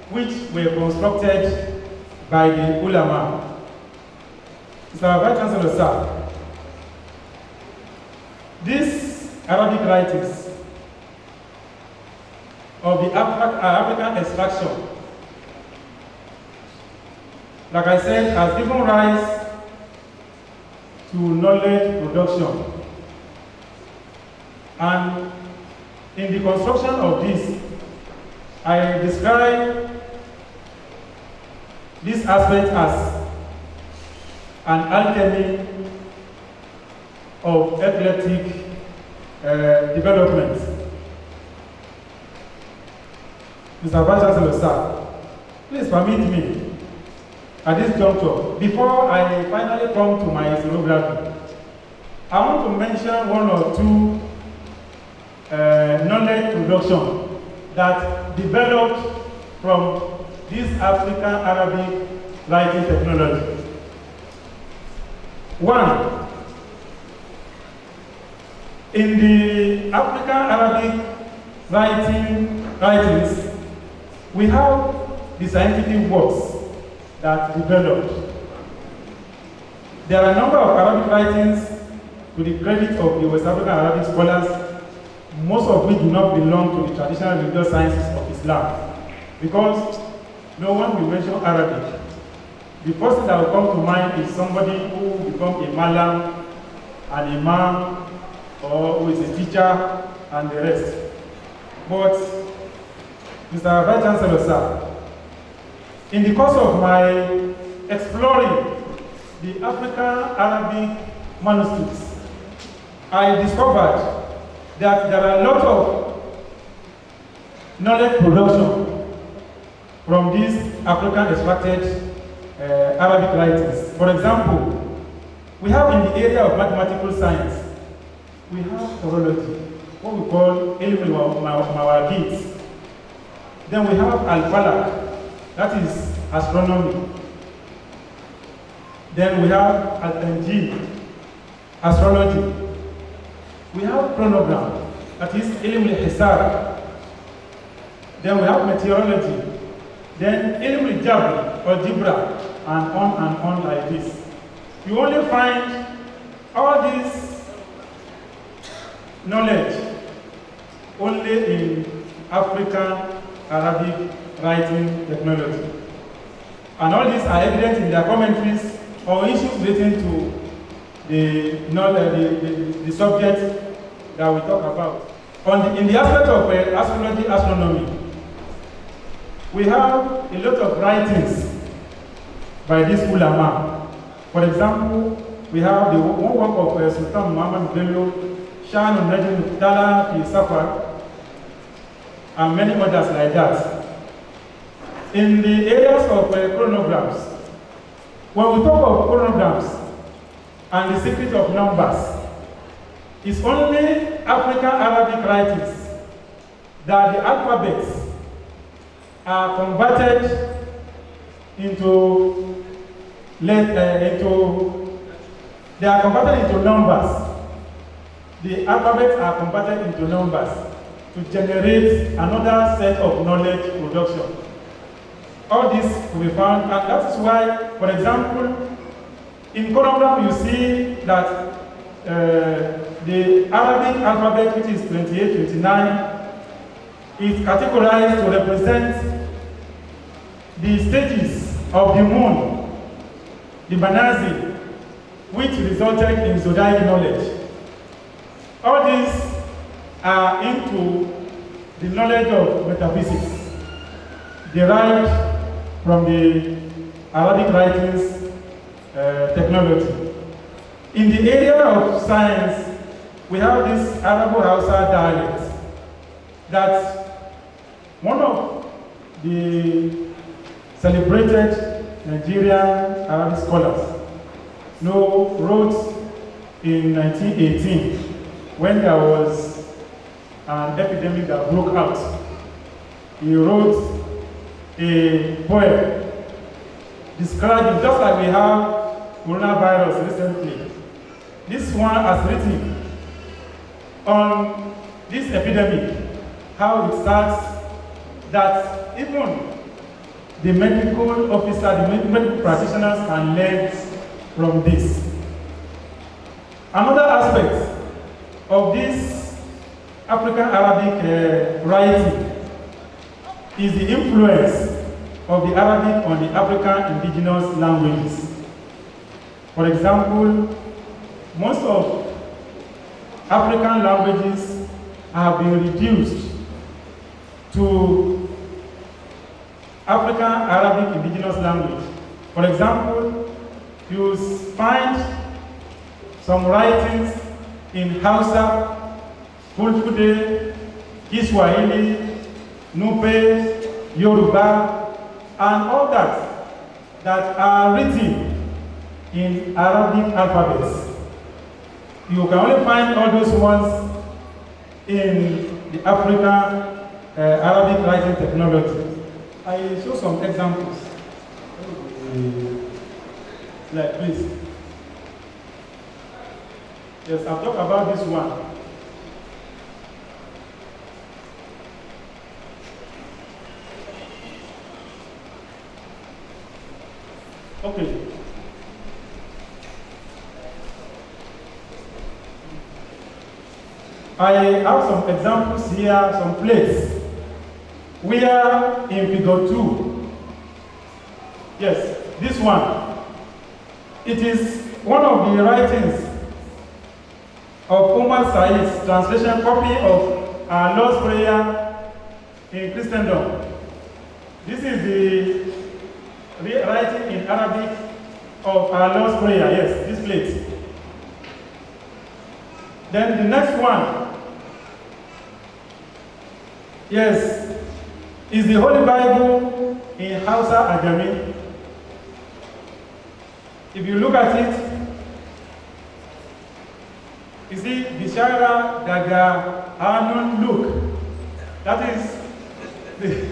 which were constructed by the ulama. Mr. Vice Chancellor, sir, these Arabic writings of the African extraction, like I said, has given rise to knowledge production. And in the construction of this, I describe this aspect as an alchemy of eclectic development. Mr. Vice Chancellor, sir, please permit me at this juncture, before I finally come to my historiography, I want to mention 1 or 2 knowledge production that developed from this African Arabic writing technology. 1, in the African Arabic writings, we have the scientific works that developed. There are a number of Arabic writings to the credit of the West African Arabic scholars, most of which do not belong to the traditional religious sciences of Islam. Because no one will mention Arabic. The first thing that will come to mind is somebody who becomes a malam, an imam, or who is a teacher, and the rest. But, Mr. Vice Chancellor, sir, in the course of my exploring the African Arabic manuscripts, I discovered that there are a lot of knowledge production from these African extracted Arabic writings. For example, we have in the area of mathematical science, we have horology, what we call ilm al-mawaqit. Then we have al-falak, that is astronomy. Then we have al-tanjim, astrology. We have chronogram, that is ilm al-hisab. Then we have meteorology. Then ilm al-jabr or jibra, and on like this. You only find all this knowledge only in African Arabic writing technology. And all these are evident in their commentaries or issues relating to the subject that we talk about. In the aspect of astrology, astronomy, we have a lot of writings by this ulama. For example, we have the one work of Sultan Muhammad Bello, Shan al-Najm Tala fi Safar, and many others like that. In the areas of chronograms, when we talk of chronograms and the secret of numbers, it's only African Arabic writings that the alphabets are converted into numbers. The alphabets are converted into numbers to generate another set of knowledge production. All this will be found, and that is why, for example, in chronogram you see that the Arabic alphabet, which is 28, 29, is categorized to represent the stages of the moon, the Banazi, which resulted in zodiac knowledge. All these are into the knowledge of metaphysics, derived from the Arabic writings technology. In the area of science, we have this Arabo-Hausa dialect that one of the celebrated Nigerian Arabic scholars wrote in 1918 when there was an epidemic that broke out. He wrote a poem describing, just like we have coronavirus recently, this one has written on this epidemic, how it starts, that even the medical officer, the medical practitioners can learn from this. Another aspect of this African Arabic writing is the influence of the Arabic on the African indigenous languages. For example, most of African languages have been reduced to African Arabic indigenous language. For example, you find some writings in Hausa, Fulfulde, Kiswahili, Nupe, Yoruba, and all that are written in Arabic alphabets. You can only find all those ones in the African Arabic writing technology. I show some examples. Like please. Yes, I'll talk about this one. Okay. I have some examples here, some plates. We are in figure 2. Yes, this one. It is one of the writings of Umar Said's translation copy of our Lord's Prayer in Christendom. This is the writing in Arabic of our Lord's Prayer. Yes, this plate. Then the next one, yes, is the Holy Bible in Hausa Ajami. If you look at it, you see Bishara Daga Anun Luke. That is the,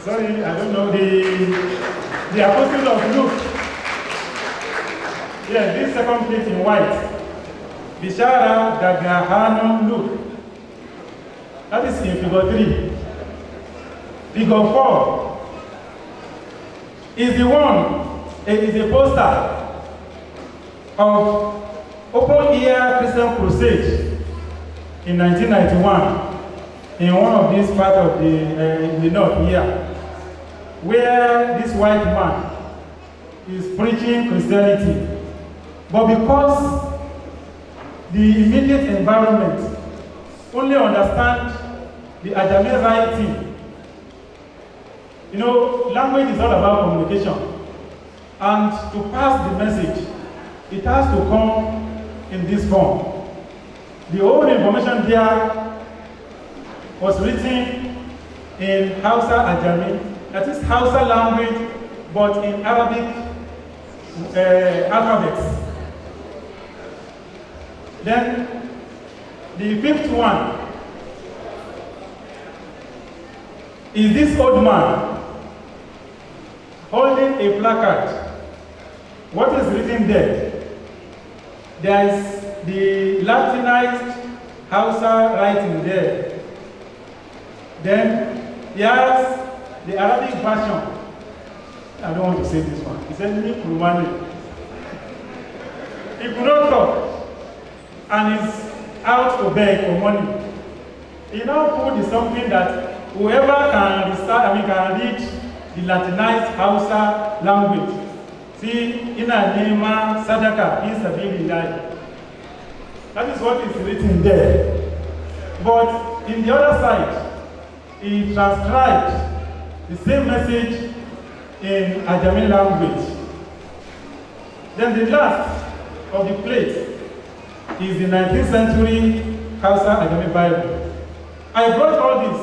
sorry, I don't know, the Apostle of Luke. Yes, this second plate in white. Bishara Daga Anun Luke. That is in figure 3. Figure 4 is the one, it is a poster of Open Ear Christian Crusade in 1991 in one of these parts of the north here, where this white man is preaching Christianity But because the immediate environment only understand the Ajami writing, you know, language is all about communication. And to pass the message, it has to come in this form. The whole information there was written in Hausa Ajami, that is Hausa language, but in Arabic alphabets. Then the fifth one is this old man holding a placard. What is written there? There is the Latinized Hausa writing there. Then he has the Arabic version. I don't want to say this one. He said, "Ni Kurumani." He could not talk and is out to beg for money. He now put is something that whoever can read the Latinized Hausa language. See, ina nema sadaka fi sabilillah. That is what is written there. But in the other side, he transcribed the same message in Ajami language. Then the last of the plate is the 19th century Hausa Ajami Bible. I brought all this,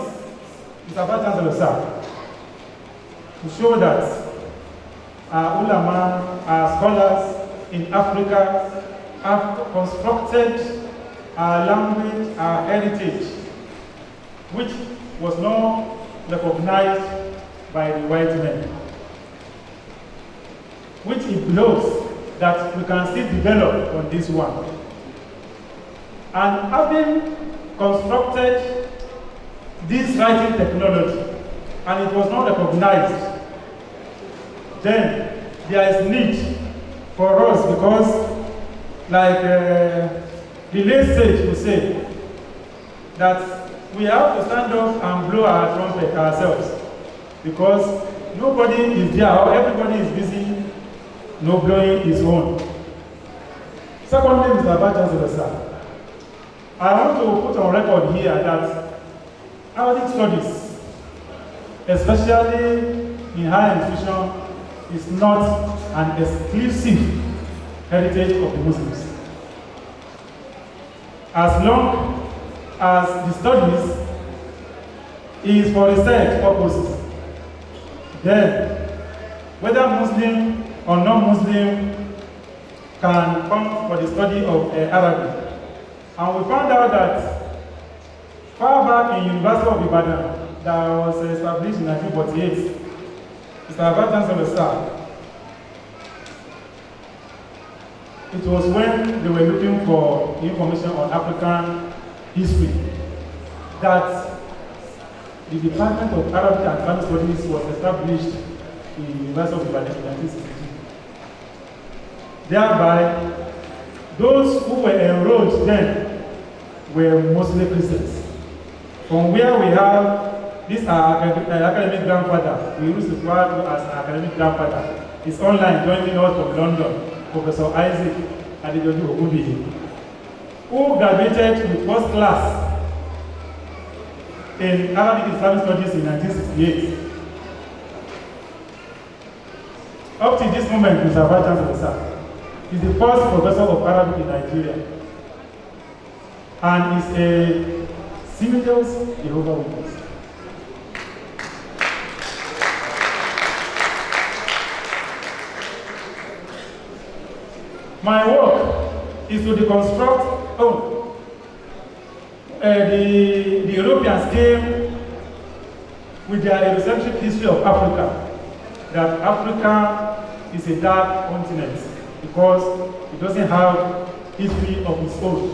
Mr. Chancellor sir, to show that our ulama, our scholars in Africa have constructed our language, our heritage, which was not recognized by the white men, which it blows that we can still develop on this one. And having constructed this writing technology, and it was not recognized, then there is need for us, because like the late sage will say, that we have to stand up and blow our trumpet ourselves, because nobody is there, or everybody is busy no blowing his own. Secondly, Mr. Chancellor sir, I want to put on record here that Arabic studies, especially in higher institution, is not an exclusive heritage of the Muslims. As long as the studies is for research purposes, then whether Muslim or non-Muslim can come for the study of Arabic. And we found out that far back in University of Ibadan, that was established in 1948, Mr. Chancellor sir, it was when they were looking for information on African history that the Department of Arabic and Islamic Studies was established in the University of Ibadan in 1962. Thereby, those who were enrolled then were mostly Christians. From where we have this academic grandfather, we used to refer to as academic grandfather. He's online joining us from London, Professor Isaac Adebayo, who graduated with first class in Arabic Islamic Studies in 1968. Up to this moment, Mr. Chancellor sir, is the first professor of Arabic in Nigeria, and is a serious Jehovah's Witness. My work is to deconstruct the Europeans came with their Eurocentric history of Africa, that Africa is a dark continent because it doesn't have history of its own.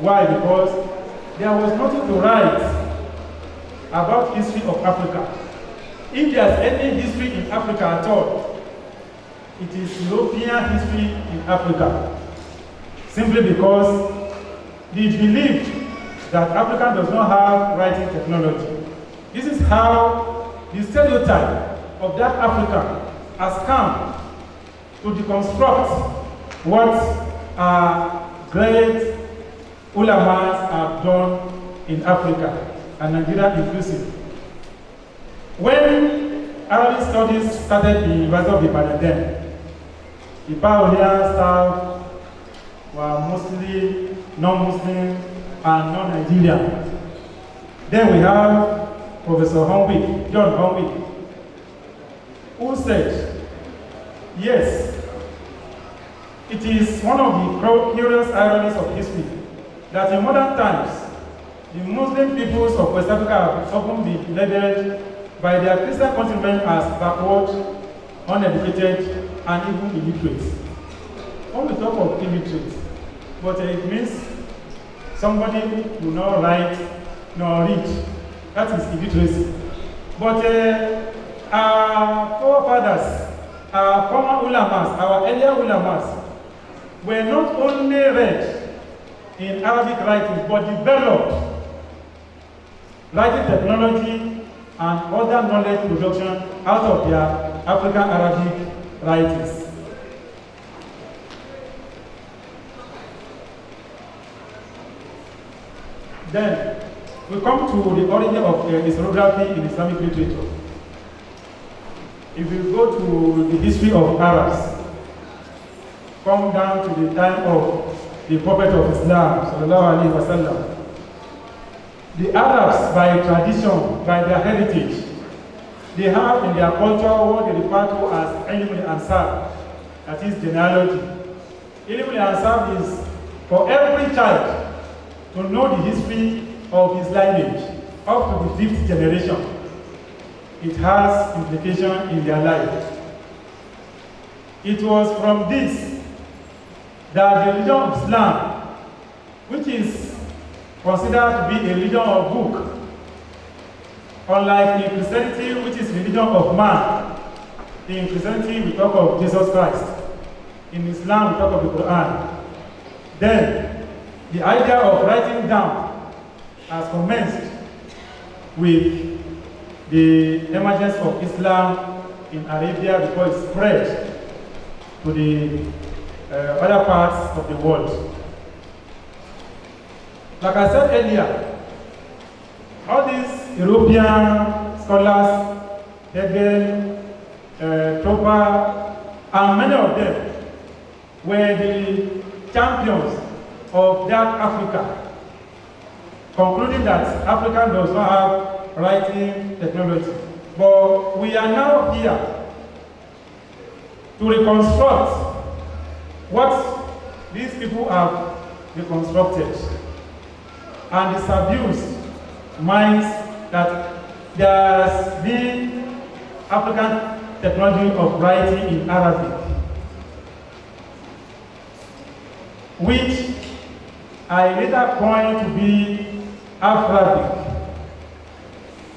Why? Because there was nothing to write about history of Africa. If there's any history in Africa at all, it is European history in Africa. Simply because they believed that Africa does not have writing technology. This is how the stereotype of that Africa has come to deconstruct what great ulamas have done in Africa, and Nigeria inclusive. When Arabic studies started in the University of Ibadan, the pioneer staff were mostly non-Muslim and non-Nigerian. Then we have Professor John Honwick, who said, yes, it is one of the curious ironies of history that in modern times, the Muslim peoples of West Africa have often been labeled by their Christian countrymen as backward, uneducated, and even illiterate. When we talk of illiterate, but it means somebody who not write nor read. That is illiteracy. But our forefathers, our former ulamas, our earlier ulamas, were not only read in Arabic writing, but developed writing technology and other knowledge production out of their African Arabic writings. Then we come to the origin of historiography in Islamic literature. If you go to the history of Arabs, come down to the time of the Prophet of Islam, sallallahu alaihi wasallam. The Arabs, by tradition, by their heritage, they have in their culture what they refer to as ilm al-ansab, that is genealogy. Ilm al-ansab is for every child to know the history of his lineage up to the 5th generation. It has implication in their life. It was from this that the religion of Islam, which is considered to be a religion of book, unlike in Christianity, which is religion of man. In Christianity, we talk of Jesus Christ. In Islam, we talk of the Quran. Then, the idea of writing down has commenced with the emergence of Islam in Arabia before it spread to the other parts of the world. Like I said earlier, all these European scholars, Hegel, Tropa, and many of them were the champions of that Africa, concluding that Africa does not have writing technology. But we are now here to reconstruct what these people have reconstructed and disabuse minds that there has been African technology of writing in Arabic, which I later coined to be Afrabic,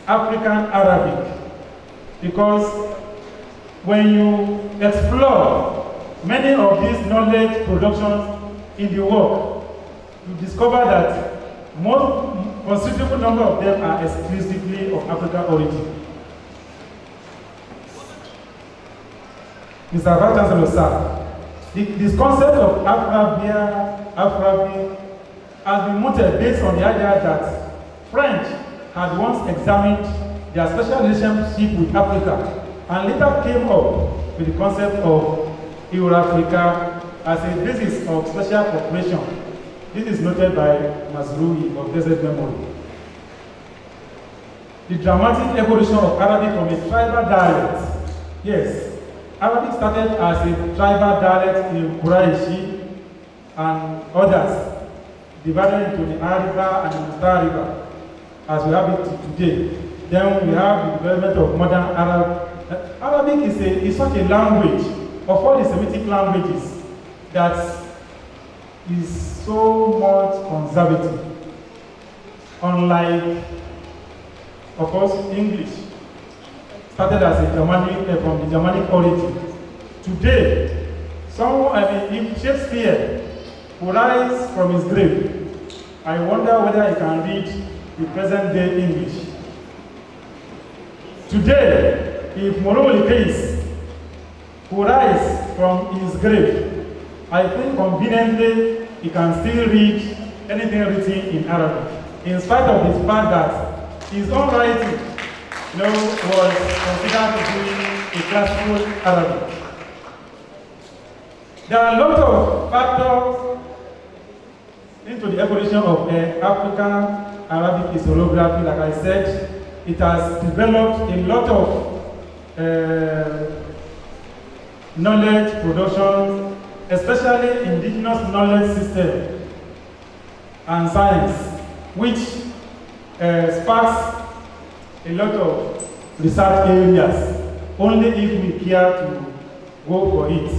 African Arabic, because when you explore many of these knowledge productions in the work, you discover that more considerable number of them are exclusively of African origin. Mr. Vice Chancellor, sir, this concept of Afrabic has been mooted based on the idea that French had once examined their special relationship with Africa and later came up with the concept of Euro-Africa as a basis of special cooperation. This is noted by Mazrui of Desert Memory. The dramatic evolution of Arabic from a tribal dialect. Yes, Arabic started as a tribal dialect in Quraishi and others, divided into the Ariba and the Mustariba, as we have it today. Then we have the development of modern Arab. Arabic is such a language of all the Semitic languages that is so much conservative, unlike, of course, English started as a Germanic from the Germanic origin. Today, if Shakespeare would rise from his grave, I wonder whether he can read the present day English. Today, if Moroli Case would rise from his grave I think conveniently he can still read anything written in Arabic, in spite of the fact that his own writing, was considered to be a classical Arabic. There are a lot of factors into the evolution of African Arabic historiography. Like I said, it has developed a lot of knowledge production, especially indigenous knowledge system and science, which sparks a lot of research areas, only if we care to go for it.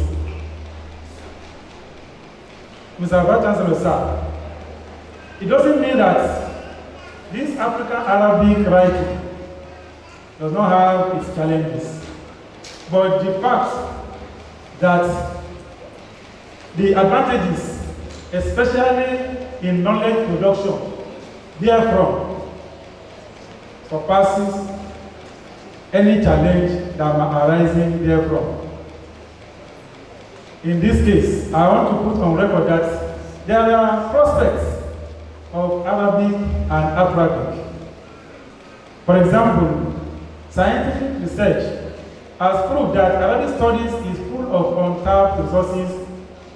Mr. Vice Chancellor, sir, it doesn't mean that this African Arabic writing does not have its challenges, but the fact that the advantages, especially in knowledge production, therefrom surpasses any challenge that may arise therefrom. In this case, I want to put on record that there are prospects of Arabic and Afrabic. For example, scientific research has proved that Arabic studies is full of untapped resources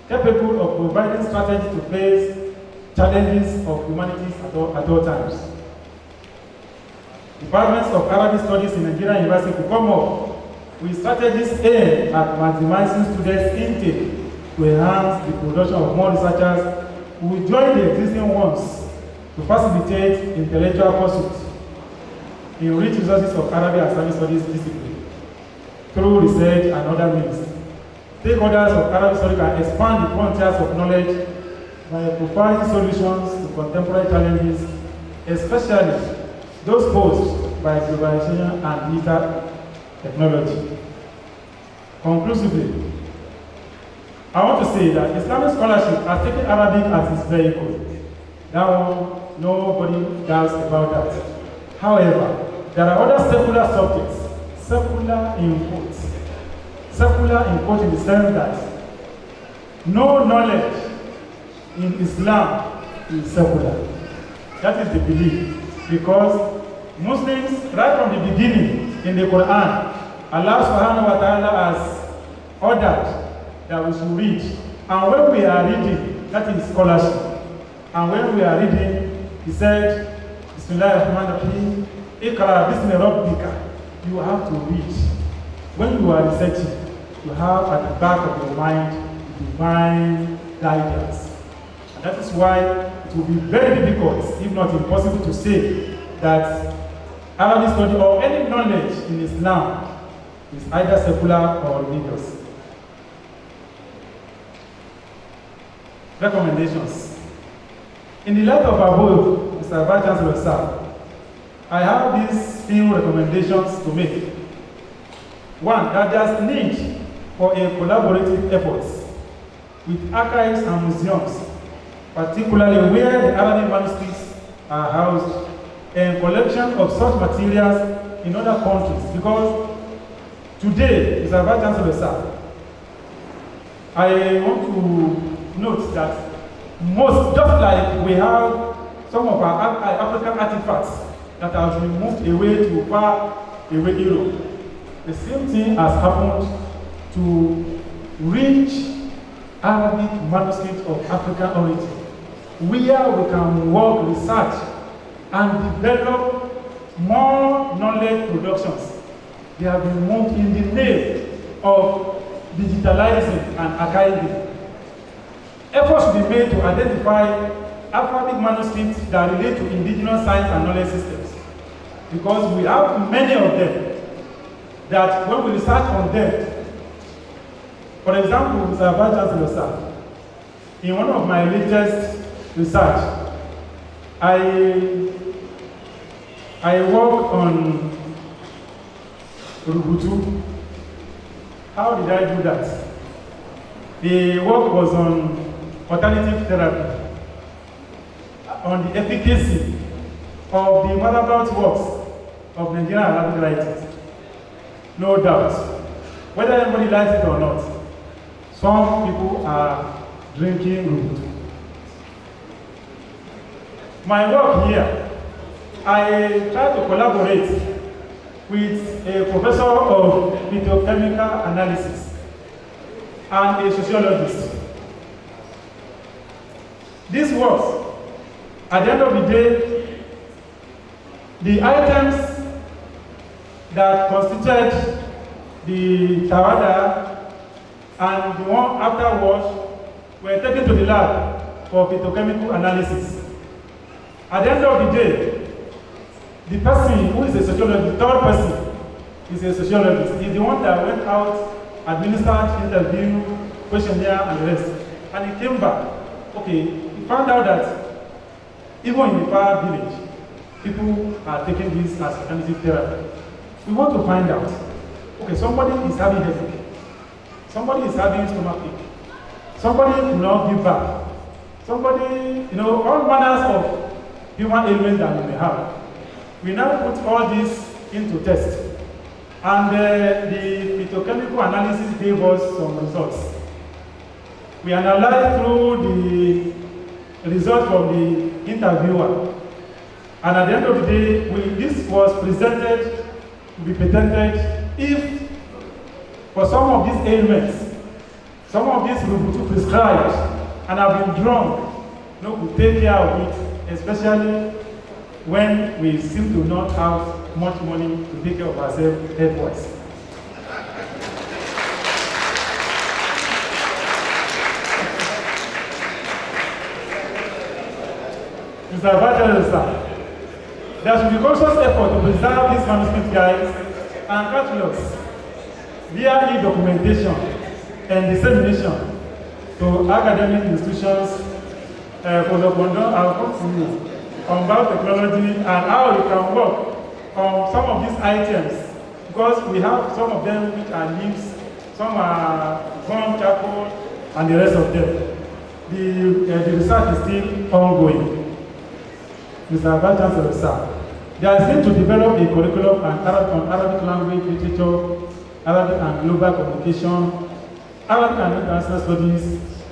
capable of providing strategies to face challenges of humanities at all times. Departments of Arabic Studies in Nigerian University will come up with strategies aimed at maximizing students' intake to enhance the production of more researchers who will join the existing ones to facilitate intellectual pursuits in rich resources of Arabic and Islamic studies discipline through research and other means. Stakeholders of Arabic studies can expand the frontiers of knowledge by providing solutions to contemporary challenges, especially those posed by globalization and digital technology. Conclusively, I want to say that Islamic scholarship has taken Arabic as its vehicle. That one, nobody doubts about that. However, there are other secular subjects, secular in quotes in the sense that no knowledge in Islam is secular. That is the belief, because Muslims, right from the beginning in the Quran, Allah subhanahu wa ta'ala has ordered that we should read. And when we are reading, that is scholarship. And when we are reading, he said, Bismillahirrahmanirrahim, Iqra bismi rabbika. You have to read. When you are researching, you have at the back of your mind divine guidance. And that is why it will be very difficult, if not impossible, to say that Arabic study or any knowledge in Islam is either secular or religious. Recommendations. In the light of above, Mr. Vice Chancellor, sir, I have these few recommendations to make. One, that there's need for a collaborative effort with archives and museums, particularly where the Arabic manuscripts are housed, and collection of such materials in other countries. Because today, Mr. Vice Chancellor, sir, I want to note that just like we have some of our African artifacts that have been moved away to far away Europe, the same thing has happened to rich Arabic manuscripts of African origin, where we can work, research, and develop more knowledge productions. They have been moved in the name of digitalizing and archiving. Efforts should be made to identify Afrabic manuscripts that relate to indigenous science and knowledge systems, because we have many of them that when we research on them, for example, Mr. Vice Chancellor, sir, in one of my latest research, I worked on Rubutu. How did I do that? The work was on alternative therapy, on the efficacy of the motherboard works of Nigerian Arabic writers. No doubt, whether anybody likes it or not, some people are drinking route. My work here, I try to collaborate with a professor of phytochemical analysis and a sociologist. This works, at the end of the day, the items that constituted the tawada and the one after wash were taken to the lab for phytochemical analysis. At the end of the day, the person who is a sociologist, the third person is a sociologist, is the one that went out, administered, interview, questionnaire, and the rest. And he came back. Okay, he found out that even in the far village, people are taking this as alternative therapy. We want to find out. Okay, somebody is having headache. Somebody is having stomach ache. Somebody will not give back. Somebody, all manners of human ailments that we may have. We now put all this into test. And the phytochemical analysis gave us some results. We analyzed through the result from the interviewer. And at the end of the day, this was presented to be patented if, for some of these ailments, some of these will be prescribed and have been drawn, we take care of it, especially when we seem to not have much money to take care of ourselves health-wise. Mr. Adebayo, sir, there should be conscious effort to preserve these manuscript guides and catalogs via e-documentation and dissemination to academic institutions, on biotechnology and how we can work on some of these items, because we have some of them which are leaves, some are gum, charcoal, and the rest of them. The research is still ongoing. Mr. Vice Chancellor, sir, there is need to develop a curriculum on Arabic language, literature, Arabic and global communication, Arabic and international studies,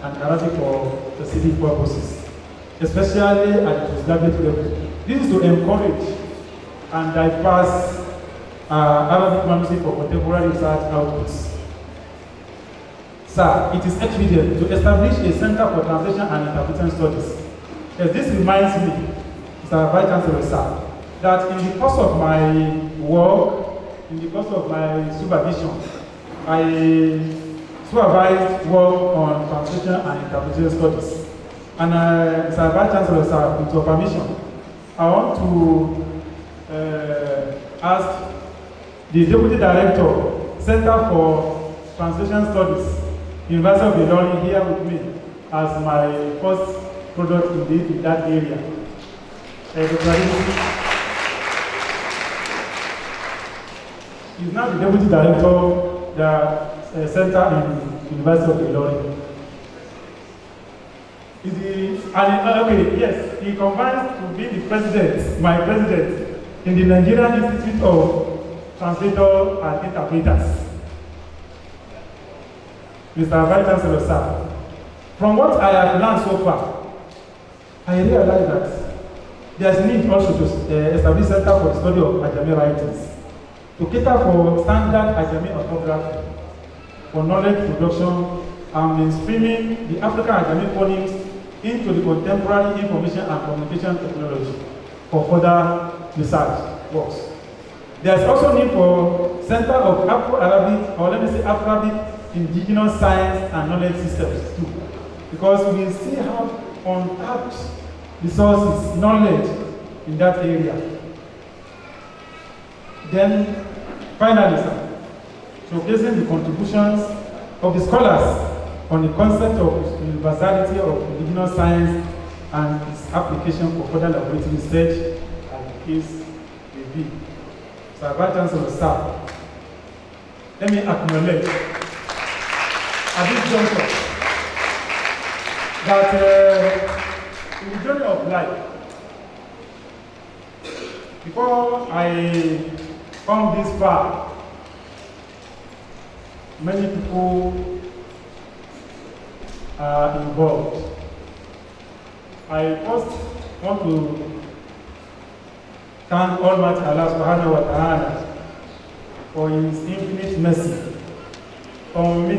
and Arabic for specific purposes, especially at the postgraduate level. This is to encourage and diverse Arabic manuscript for contemporary research outputs. Sir, it is expedient to establish a Center for Translation and Interpretation Studies. Yes, this reminds me, Mr. Vice Chancellor, sir, that in the course of my work, in the course of my supervision, I supervised work on translation and interpretation studies. And Mr. Vice Chancellor, sir, with your permission, I want to ask the Deputy Director, Center for Translation Studies, University of Ilorin, here with me as my first product in that area. He's now the Deputy Director, the Center in University of Ilorin. Yes, he combines to be the president, my president, in the Nigerian Institute of Translators and Interpreters. Mr. Vice Chancellor, sir, from what I have learned so far, I realize that there is need also to establish a center for the study of Ajami writings, to cater for standard Ajami orthography, for knowledge production, and mainstreaming the African Ajami phonemes into the contemporary information and communication technology for further research works. There is also need for Center of Afro-Arabic, or let me say Afrabic, indigenous science and knowledge systems too, because we still have untapped resources, knowledge in that area. Then, finally, sir, showcasing the contributions of the scholars on the concept of universality of indigenous science and its application for further laboratory research and the case may be. Sir, Vice Chancellor, sir, let me acknowledge at this juncture that in the journey of life, before I come this far, many people are involved. I first want to thank Almighty Allah subhanahu wa ta'ala for His infinite mercy on me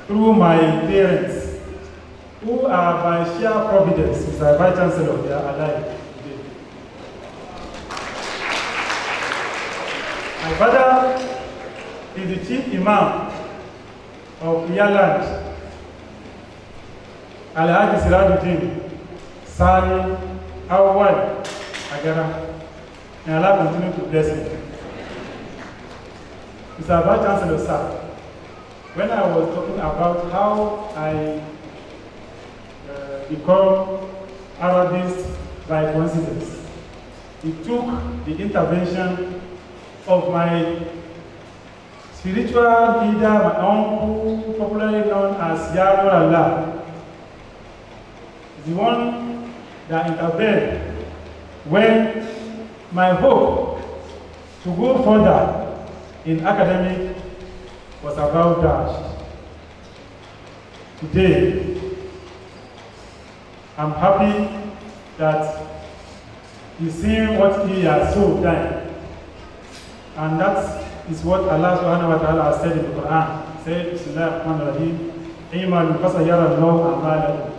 through my parents, who are by sheer providence, Mr. Vice Chancellor, they are alive today. My father is the chief imam of Ireland, Alhaji Sirajudeen, Sani, Awal, Agara. May Allah continue to bless him. Mr. Vice Chancellor, sir, when I was talking about how I become Arabist by coincidence, it took the intervention of my spiritual leader, my uncle, popularly known as Yaro Allah, the one that intervened when my hope to go further in academic was about dashed. Today, I'm happy that he's seeing what he has so done. And that is what Allah subhanahu wa ta'ala has said in the Quran. He said, Bismillahirrahmanirrahim, Iman fasayara Allah amalakum.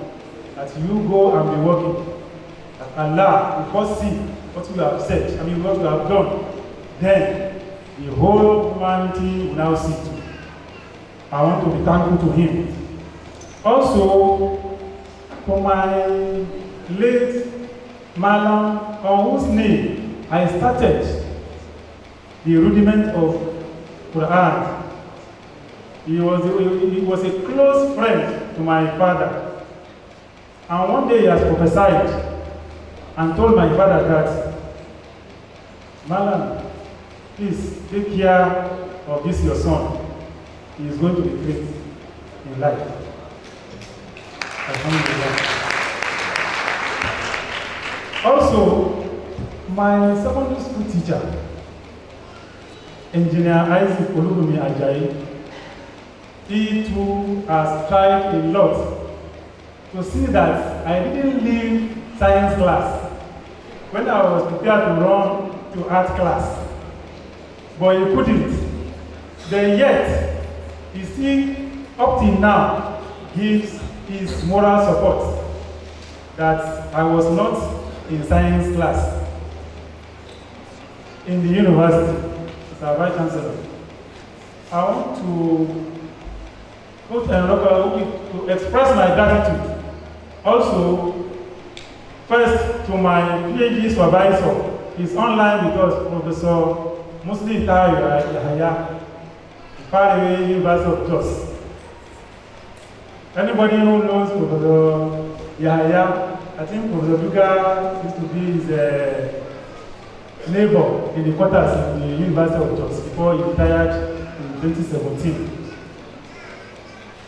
That you go and be working. That Allah will first see what you have said, what you have done. Then the whole humanity will now see too. I want to be thankful to him. Also, for my late Malam, on whose name I started the rudiment of Quran. He was a close friend to my father. And one day he has prophesied and told my father that, Malam, please take care of this your son. He is going to be great in life. Also, my secondary school teacher, Engineer Isaac Olubumi Ajayi, he too has tried a lot to see that I didn't leave science class when I was prepared to run to art class. But he couldn't. Then yet, he still, up till now, gives his moral support that I was not in science class in the university. Mr. Vice Chancellor, I want to express my gratitude. Also, first to my PhD supervisor, he's online with us, Professor Muslim Yahaya, Afrabic University of Jos. Anybody who knows Professor Yahaya, I think Professor Duga used to be his neighbor in the quarters in the University of Jos before he retired in 2017.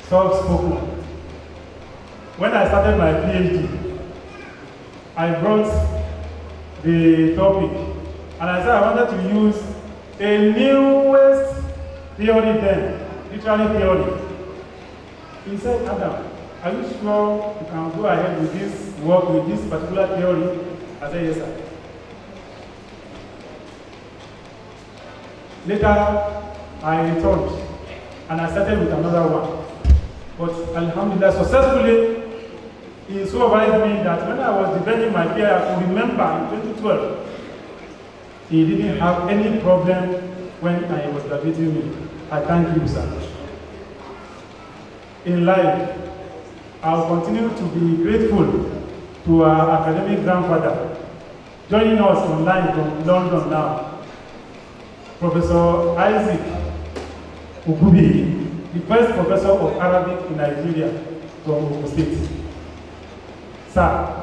Soft-spoken. When I started my PhD, I brought the topic and I said I wanted to use a newest theory then, literary theory. He said, Adam, are you sure you can go ahead with this work, with this particular theory? I said, yes, sir. Later, I returned and I started with another one. But alhamdulillah, successfully, he supervised me that when I was defending my peer, I could remember in 2012, he didn't have any problem when I was graduating me. I thank you, sir. In life, I'll continue to be grateful to our academic grandfather, joining us online from London now, Professor Isaac Ukubi, the first professor of Arabic in Nigeria from Ogun State. Sir,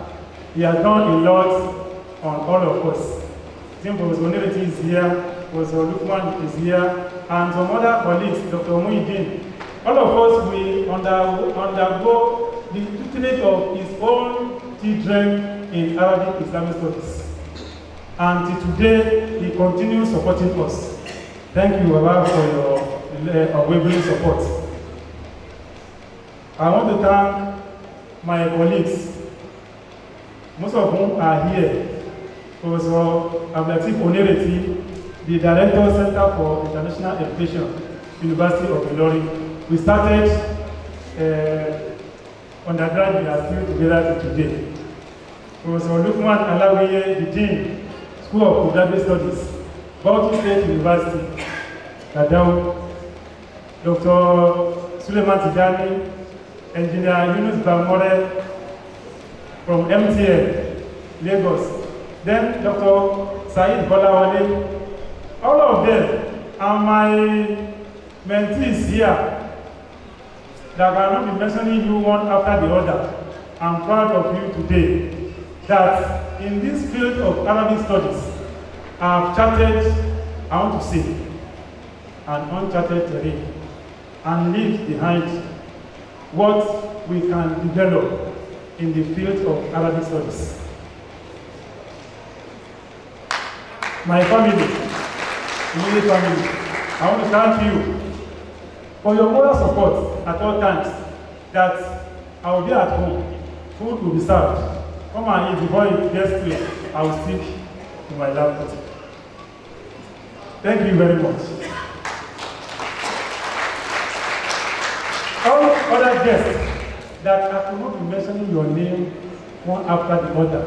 he has done a lot on all of us. I think Professor Onereti is here, Professor Lukman is here, and some other colleagues, Dr. Muhyiddin. All of us will undergo the tutelage of his own children in Arabic Islamic studies. And till today, he continues supporting us. Thank you, Baba, for your unwavering support. I want to thank my colleagues, most of whom are here. Professor Ablatif Onereti, the Director Center for International Education, University of Ilorin. We started undergrad, we are still together today. Professor Lukman Alawiye, the Dean, School of Postgraduate Studies, Bauchi State University, Gadao. Dr. Suleiman Tijani, Engineer Yunus Bamore from MTN, Lagos. Then Dr. Said Bolawale. All of them are my mentees here that I will not be mentioning you one after the other. I'm proud of you today that in this field of Arabic studies, I have charted, I want to say, an uncharted terrain and leave behind what we can develop in the field of Arabic studies. My family, immediate family, I want to thank you for your moral support at all times, that I will be at home, food will be served. Come and eat before it gets clear, I will stick to my laptop. Thank you very much. All other guests that I could not be mentioning your name one after the other.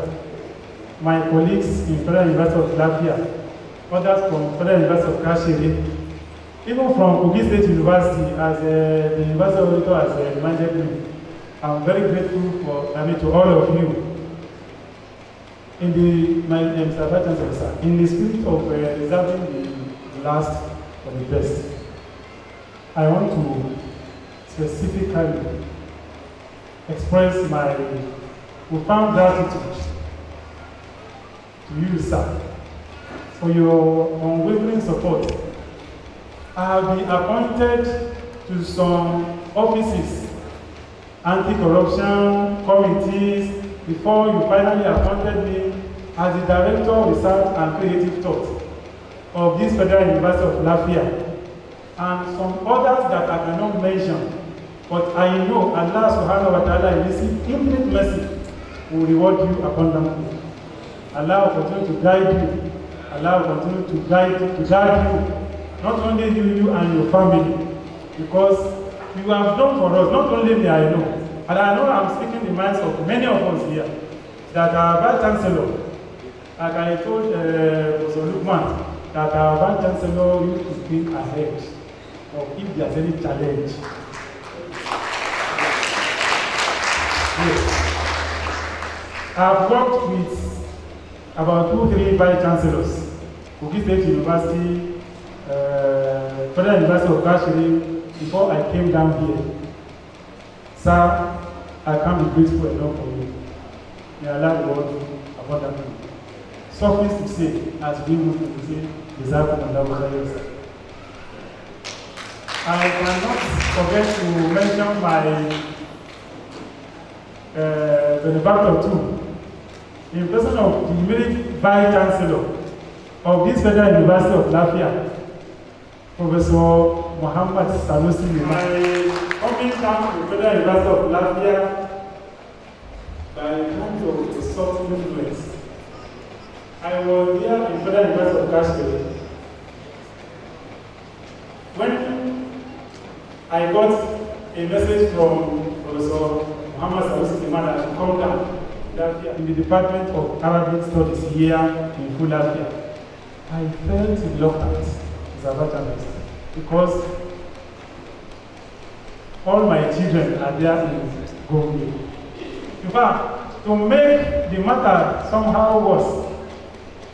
My colleagues in Federal University of Latvia, others from Federal University of Kashiri, even from Kogi State University, as the University of Auditor has reminded me. I'm very grateful to all of you. In the spirit of reserving the last for the best, I want to specifically express my profound gratitude to you, sir, for your unwavering support. I have been appointed to some offices, anti-corruption committees, before you finally appointed me as the Director of Research and Creative Thought of this Federal University of Latvia, and some others that I cannot mention. But I know Allah subhanahu wa ta'ala in His infinite mercy will reward you abundantly. Allah will continue to guide you. Allah will continue to guide you, not only you and your family, because you have done for us, not only me, I know. And I know I'm speaking the minds of many of us here, that our Vice Chancellor, like I told Professor Lukman, that our Vice Chancellor used to think ahead of if there's any challenge. Yes. I've worked with about 2-3 Vice Chancellors, Kogi State University, Federal University of Kashiri, before I came down here. Sir, I can't be grateful enough for you. May Allah reward you abundantly. Suffice to say, as we would say, Jazakumullahu khairan. I cannot forget to mention my benefactor too, in person of the immediate Vice Chancellor of this Federal University of Latvia, Professor Muhammad Sanusi. My coming down to the Federal University of Latvia by kind of a soft influence. I was here in Federal University of Kashmir when I got a message from Professor Muhammad Sanusi to come down in the Department of Arabic Studies here in Latvia. I felt reluctant as a Bachelorist because all my children are there in Gombe. In fact, to make the matter somehow worse,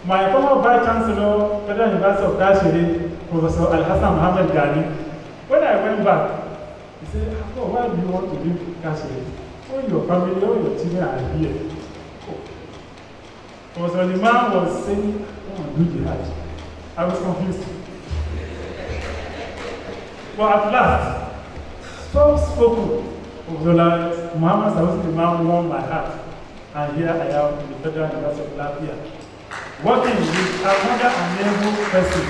my former Vice Chancellor, Federal University of Kashiri, Professor Al-Hassan Mohammed Ghani, when I went back, he said, oh, why do you want to leave Kashiri? All your family, all your children are here. Professor Liman was saying, oh, do jihad. I was confused. But at last, soft-spoken Professor Muhammad Sanusi Liman won my heart. And here I am in the Federal University of Latvia, working with another amiable person,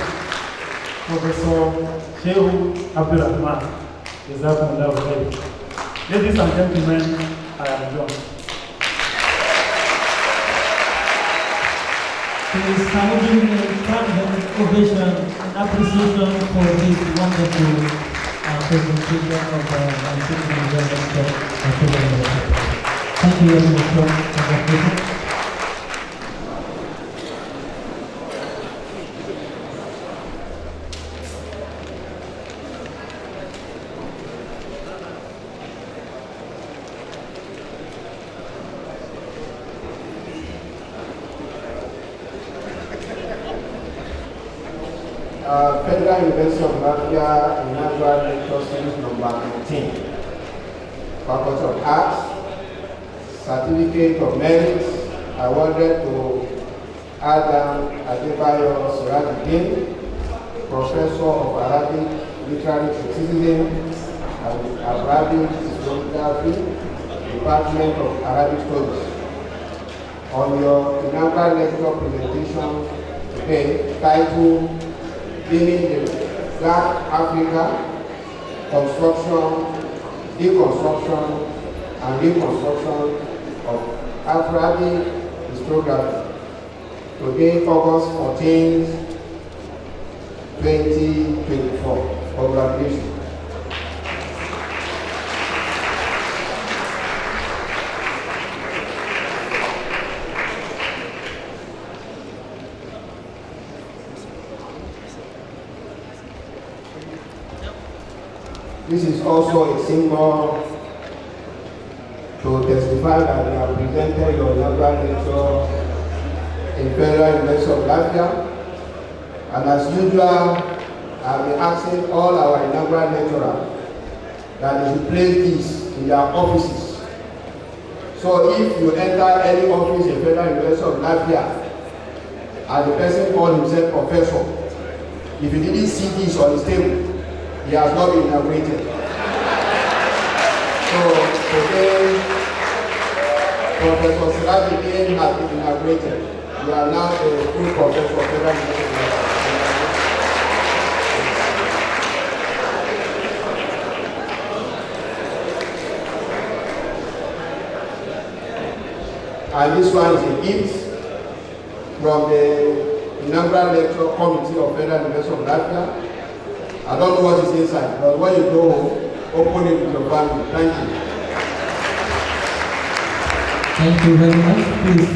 Professor Shehu Abdul Rahman. Ladies and gentlemen, I am John. Please, can we give him a ovation and appreciation for this wonderful presentation of Thank you very much for the Federal University of Latvia Inaugural Lecture Series number 19. Faculty of Arts, Certificate of Merit awarded to Adebayo Sirajudeen, Professor of Arabic Literary Criticism and Afrabic Historiography, Department of Arabic Studies. On your inaugural lecture presentation today, titled Dealing the Black Africa, Construction, Deconstruction, and Reconstruction of Afrabic Historiography. Today, August 14, 2024. Congratulations. This is also a symbol to testify that you have presented your inaugural lecture in Federal University of Latvia. And as usual, I've been asking all our inaugural lecturers that they should place this in their offices. So if you enter any office in Federal University of Latvia, and the person called himself professor, if you didn't see this on his table, he has not been inaugurated. So today, Professor Sirajudeen has been inaugurated. You are now a full professor of Federal University of Latvia. And this one is a gift from the inaugural lecture committee of Federal University of Latvia. I don't know what is inside, but when you go home, open it with your family. Thank you. Thank you very much. Please,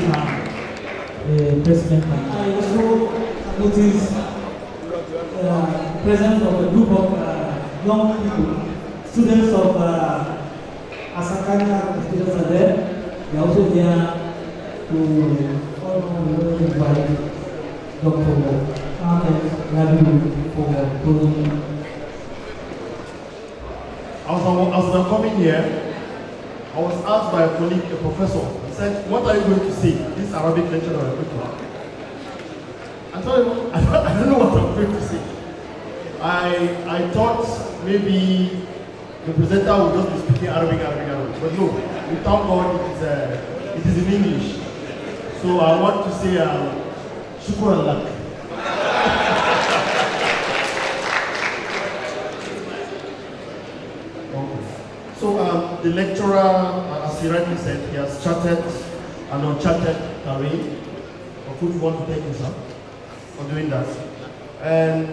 President. I also noticed the presence of a group of young people, students of Asakana, students are there. They are also there to invite Dr. Ahmed Rabi for closing. As I'm coming here, I was asked by a colleague, a professor, he said, what are you going to say? This Arabic lecture that I'm going to have. I told him, I don't know what I'm going to say. I thought maybe the presenter would just be speaking Arabic. But no, we thank God it is in English. So I want to say, Shukran lak. So the lecturer, as he rightly said, he has charted an uncharted career, of which we want to thank you, sir, for doing that. And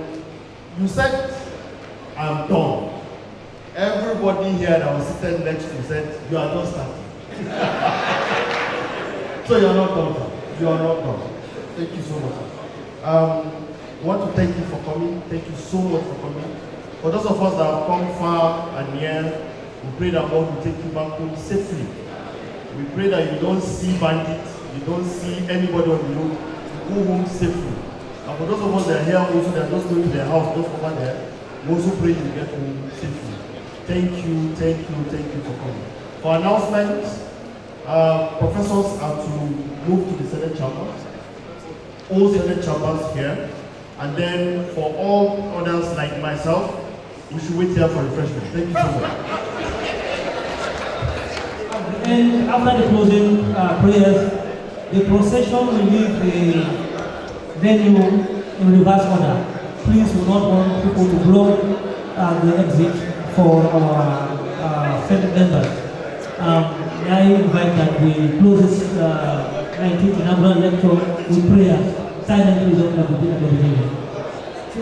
you said, I'm done. Everybody here that was sitting next to you said, you are just starting. So you are not done, sir. You are not done. Thank you so much. I want to thank you for coming. Thank you so much for coming. For those of us that have come far and near, we pray that God will take you back home safely. We pray that you don't see bandits, you don't see anybody on the road, you go home safely. And for those of us that are here also, that are just going to their house, just over there, we also pray you get home safely. Thank you for coming. For announcements, professors are to move to the Senate chambers, all Senate chambers here, and then for all others like myself, we should wait here for refreshment. Thank you so much. And after the closing prayers, the procession will leave the venue in reverse order. Please, we do not want people to block the exit for our Senate members. I invite that we close this 19th inaugural lecture with prayer, silently looking at the beginning. To